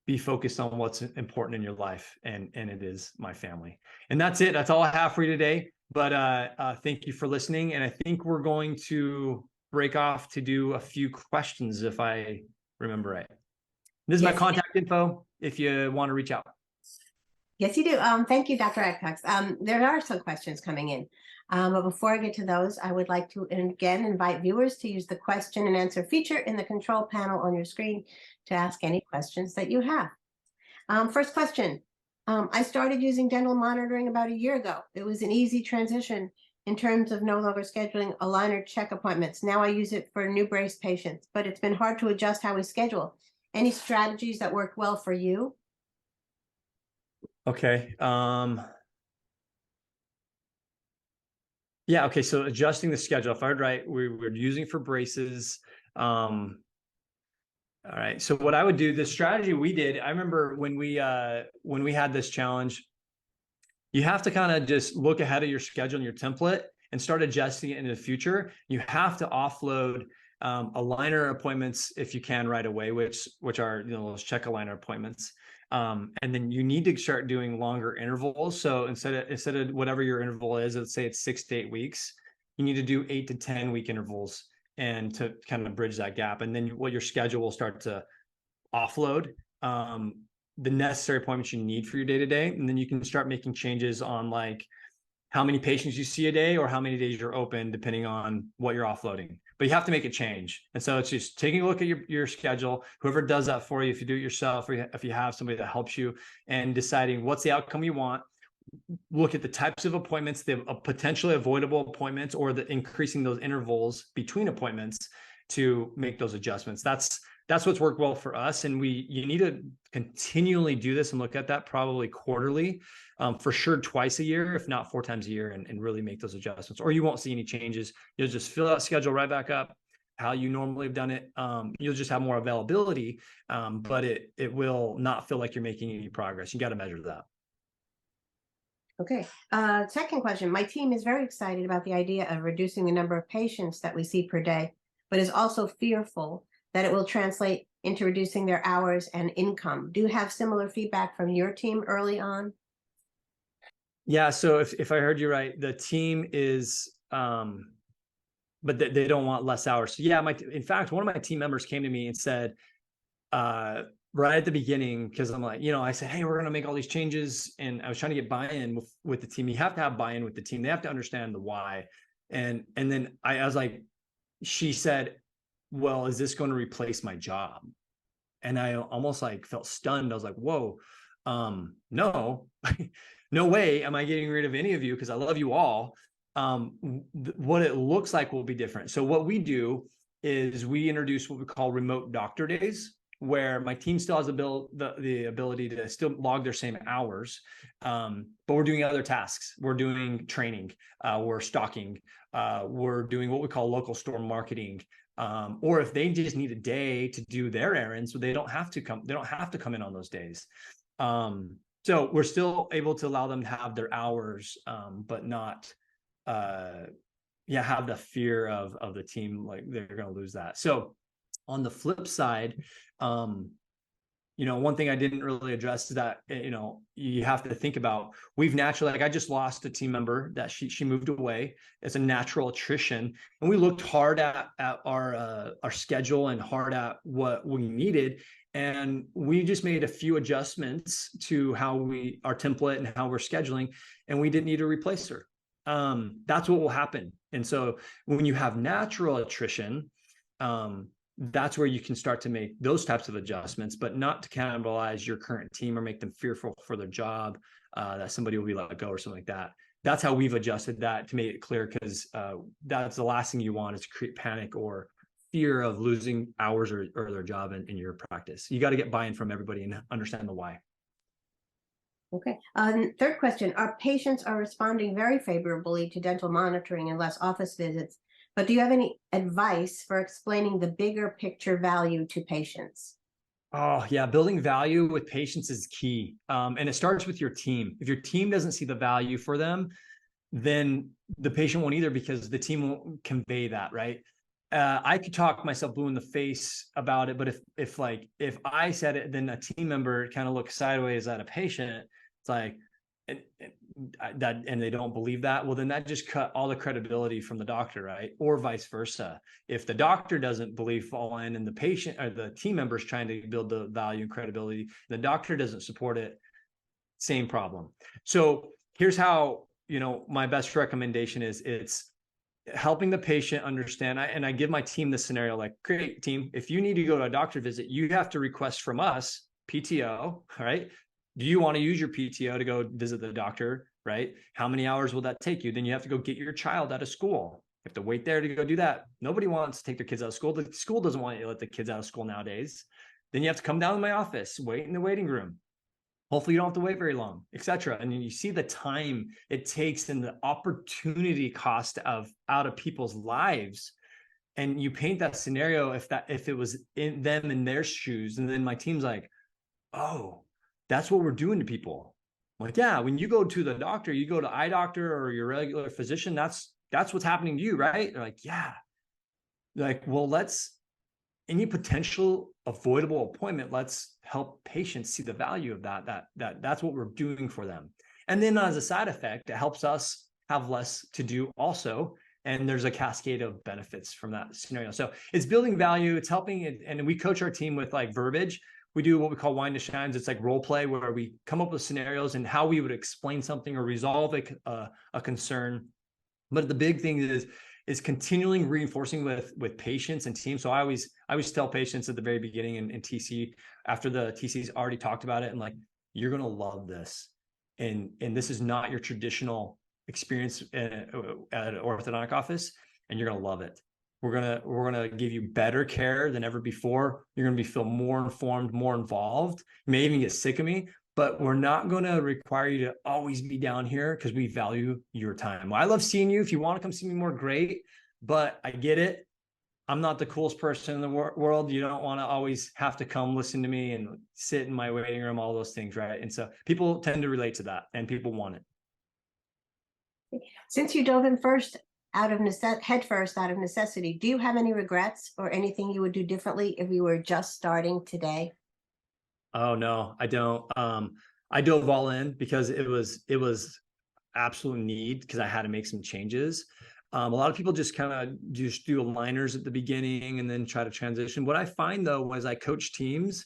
B: be focused on what's important in your life, and it is my family. And that's it. That's all I have for you today. But thank you for listening. And I think we're going to break off to do a few questions, if I remember right. This is my contact info if you want to reach out.
A: Yes, you do. Thank you, Dr. Adcox. There are some questions coming in. But before I get to those, I would like to again invite viewers to use the question and answer feature in the control panel on your screen to ask any questions that you have. First question. I started using dental monitoring about a year ago. It was an easy transition in terms of no longer scheduling aligner check appointments. Now I use it for new brace patients, but it's been hard to adjust how we schedule. Any strategies that worked well for you?
B: Okay. Yeah. Okay. So adjusting the schedule, if I heard right, we're using for braces. All right. So what I would do, the strategy we did, I remember when we had this challenge, you have to kind of just look ahead of your schedule and your template and start adjusting it in the future. You have to offload aligner appointments if you can right away, which are those check aligner appointments. And then you need to start doing longer intervals. So instead of whatever your interval is, let's say it's 6 to 8 weeks, you need to do 8 to 10 week intervals, and to kind of bridge that gap. And then what your schedule will start to offload the necessary appointments you need for your day-to-day. And then you can start making changes on like how many patients you see a day or how many days you're open, depending on what you're offloading. But you have to make a change. And so it's just taking a look at your schedule, whoever does that for you, if you do it yourself, or if you have somebody that helps you, and deciding what's the outcome you want. Look at the types of appointments, the potentially avoidable appointments, or the increasing those intervals between appointments to make those adjustments. That's what's worked well for us. And you need to continually do this and look at that probably quarterly, for sure twice a year, if not 4 times a year, and really make those adjustments, or you won't see any changes. You'll just fill that schedule right back up how you normally have done it. You'll just have more availability, but it will not feel like you're making any progress. You got to measure that.
A: Okay. Second question. My team is very excited about the idea of reducing the number of patients that we see per day, but is also fearful that it will translate into reducing their hours and income. Do you have similar feedback from your team early on?
B: Yeah. So if I heard you right, the team is, but they don't want less hours. So yeah, in fact, one of my team members came to me and said, right at the beginning, because I'm like, I said, hey, we're going to make all these changes. And I was trying to get buy-in with the team. You have to have buy-in with the team. They have to understand the why. And then I was like, she said, well, is this going to replace my job? And I almost like felt stunned. I was like, whoa, no, no way am I getting rid of any of you because I love you all. What it looks like will be different. So what we do is we introduce what we call remote doctor days, where my team still has the ability to still log their same hours, but we're doing other tasks. We're doing training, we're stocking, we're doing what we call local store marketing. Or if they just need a day to do their errands, so they don't have to come in on those days. So we're still able to allow them to have their hours, but not have the fear of the team, like they're going to lose that. So on the flip side, one thing I didn't really address is that, you have to think about, we've naturally, like I just lost a team member that she moved away. It's a natural attrition. And we looked hard at our schedule and hard at what we needed. And we just made a few adjustments to our template and how we're scheduling, and we didn't need to replace her. That's what will happen. And so when you have natural attrition, that's where you can start to make those types of adjustments, but not to cannibalize your current team or make them fearful for their job, that somebody will be let go or something like that. That's how we've adjusted that to make it clear, because that's the last thing you want, is to create panic or fear of losing hours or their job in your practice. You got to get buy-in from everybody and understand the why.
A: Okay. Third question, our patients are responding very favorably to dental monitoring and less office visits, but do you have any advice for explaining the bigger picture value to patients?
B: Oh yeah, building value with patients is key. And it starts with your team. If your team doesn't see the value for them, then the patient won't either, because the team won't convey that, right? I could talk myself blue in the face about it, but if I said it, then a team member kind of looks sideways at a patient. It's like, and they don't believe that, well, then that just cut all the credibility from the doctor, right? Or vice versa. If the doctor doesn't believe all in, and the patient or the team member is trying to build the value and credibility, the doctor doesn't support it, same problem. So here's how, my best recommendation is, it's helping the patient understand. And I give my team this scenario, like, great team, if you need to go to a doctor visit, you have to request from us PTO, right? Do you want to use your PTO to go visit the doctor, right? How many hours will that take you? Then you have to go get your child out of school. You have to wait there to go do that. Nobody wants to take their kids out of school. The school doesn't want you to let the kids out of school nowadays. Then you have to come down to my office, wait in the waiting room. Hopefully you don't have to wait very long, etc. And you see the time it takes and the opportunity cost out of people's lives. And you paint that scenario, if it was in them, in their shoes. And then my team's like, oh, that's what we're doing to people. I'm like, yeah, when you go to the doctor, you go to eye doctor or your regular physician, that's what's happening to you, right? They're like, yeah. They're like, well, any potential avoidable appointment, let's help patients see the value of that's what we're doing for them. And then as a side effect, it helps us have less to do also. And there's a cascade of benefits from that scenario. So it's building value, it's helping it. And we coach our team with like verbiage. We do what we call wine to shines. It's like role play, where we come up with scenarios and how we would explain something or resolve a concern. But the big thing is continually reinforcing with patients and teams. So I always tell patients at the very beginning in TC, after the TC's already talked about it, and like, you're going to love this. And this is not your traditional experience at an orthodontic office, and you're going to love it. We're going to give you better care than ever before. You're going to feel more informed, more involved. You may even get sick of me, but we're not going to require you to always be down here, because we value your time. Well, I love seeing you. If you want to come see me more, great. But I get it. I'm not the coolest person in the world. You don't want to always have to come listen to me and sit in my waiting room, all those things, right? And so people tend to relate to that, and people want it.
A: Since you dove in head first out of necessity, do you have any regrets or anything you would do differently if you were just starting today?
B: Oh no, I don't. I dove all in because it was absolute need, because I had to make some changes. A lot of people just kind of just do aligners at the beginning and then try to transition. What I find though, as I coach teams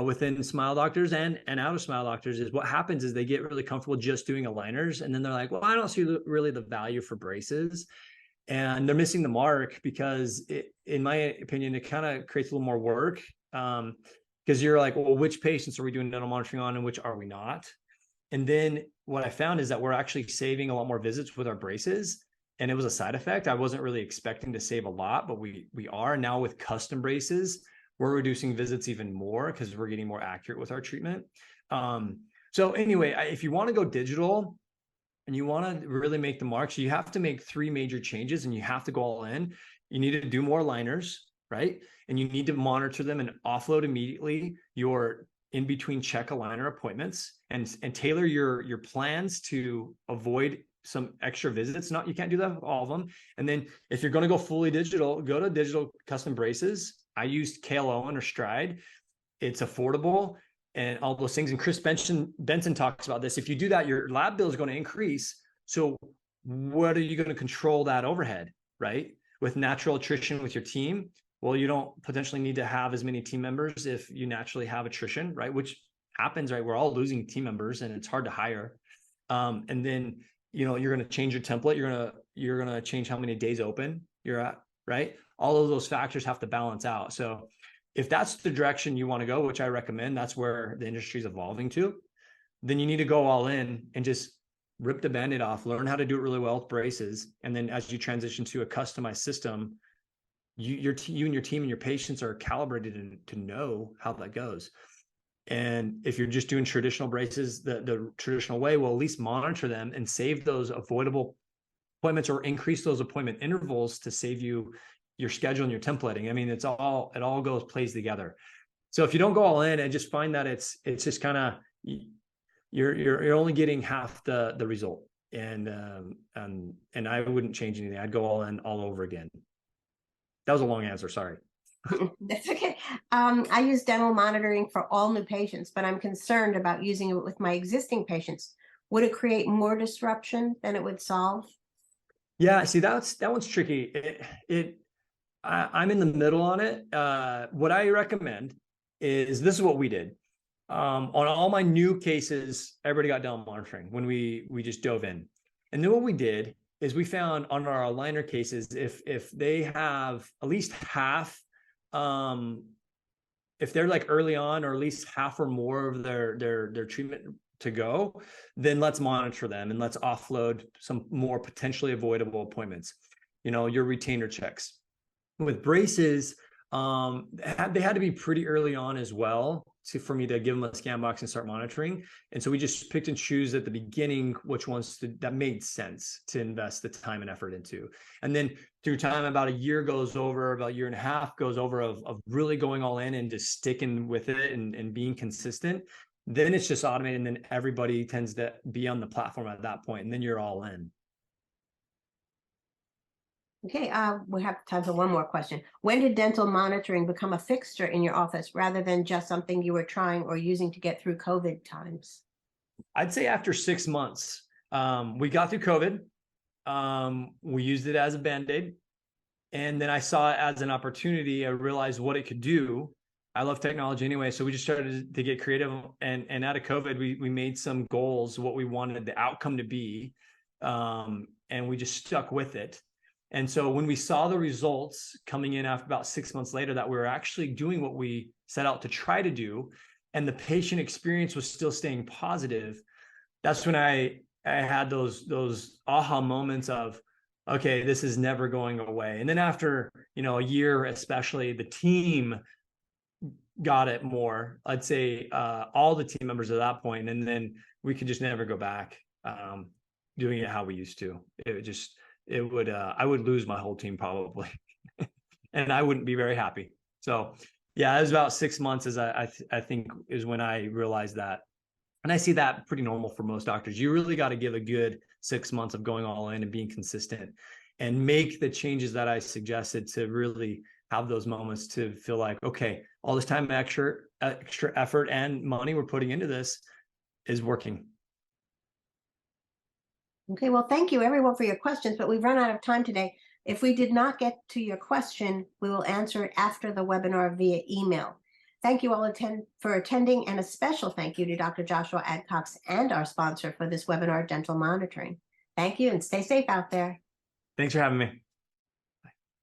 B: within Smile Doctors and out of Smile Doctors, is what happens is they get really comfortable just doing aligners, and then they're like, well, I don't see really the value for braces. And they're missing the mark, because in my opinion, it kind of creates a little more work. Because you're like, well, which patients are we doing dental monitoring on and which are we not? And then what I found is that we're actually saving a lot more visits with our braces. And it was a side effect. I wasn't really expecting to save a lot, but we are now with custom braces. We're reducing visits even more because we're getting more accurate with our treatment. So anyway, if you want to go digital and you want to really make the mark, so you have to make 3 major changes and you have to go all in. You need to do more aligners, right? And you need to monitor them and offload immediately your in between check aligner appointments and tailor your plans to avoid some extra visits. You can't do that with all of them. And then if you're going to go fully digital, go to digital custom braces. I used KLO or Stride. It's affordable and all those things. And Chris Benson talks about this. If you do that, your lab bill is going to increase. So what are you going to control that overhead, right? With natural attrition with your team. Well, you don't potentially need to have as many team members if you naturally have attrition, right? Which happens, right? We're all losing team members and it's hard to hire. And then, you're going to change your template. You're going to change how many days open you're at, right? All of those factors have to balance out. So if that's the direction you want to go, which I recommend, that's where the industry is evolving to, then you need to go all in and just rip the Band-Aid off, learn how to do it really well with braces. And then as you transition to a customized system, you and your team and your patients are calibrated to know how that goes. And if you're just doing traditional braces the traditional way, well, at least monitor them and save those avoidable appointments or increase those appointment intervals to save you your schedule and your templating. I mean, it all plays together. So if you don't go all in, I just find that it's just kind of, you're only getting half the result. And I wouldn't change anything. I'd go all in all over again. That was a long answer. Sorry.
A: That's okay. I use dental monitoring for all new patients, but I'm concerned about using it with my existing patients. Would it create more disruption than it would solve?
B: Yeah, see, that one's tricky. I'm in the middle on it. What I recommend is this is what we did. On all my new cases, everybody got dental monitoring when we just dove in. And then what we did is we found on our aligner cases, if they have at least half, if they're like early on or at least half or more of their treatment to go, then let's monitor them and let's offload some more potentially avoidable appointments, your retainer checks. With braces, they had to be pretty early on as well for me to give them a scan box and start monitoring. And so we just picked and choose at the beginning which ones that made sense to invest the time and effort into. And then through time, about a year and a half goes over of really going all in and just sticking with it and being consistent. Then it's just automated, and then everybody tends to be on the platform at that point, and then you're all in.
A: Okay, we have time for one more question. When did dental monitoring become a fixture in your office rather than just something you were trying or using to get through COVID times?
B: I'd say after 6 months. We got through COVID. We used it as a Band-Aid. And then I saw it as an opportunity. I realized what it could do. I love technology anyway, so we just started to get creative. And out of COVID, we made some goals, what we wanted the outcome to be, and we just stuck with it. And so when we saw the results coming in after about 6 months later, that we were actually doing what we set out to try to do, and the patient experience was still staying positive, that's when I had those aha moments of, okay, this is never going away. And then after, a year, especially, the team got it more, I'd say, all the team members at that point, and then we could just never go back doing it how we used to. I would lose my whole team probably, and I wouldn't be very happy. So yeah, it was about 6 months as I think is when I realized that. And I see that pretty normal for most doctors. You really got to give a good 6 months of going all in and being consistent and make the changes that I suggested to really have those moments to feel like, okay, all this time, extra effort and money we're putting into this is working.
A: Okay, well, thank you everyone for your questions, but we've run out of time today. If we did not get to your question, we will answer it after the webinar via email. Thank you all for attending, and a special thank you to Dr. Joshua Adcox and our sponsor for this webinar, Dental Monitoring. Thank you and stay safe out there.
B: Thanks for having me.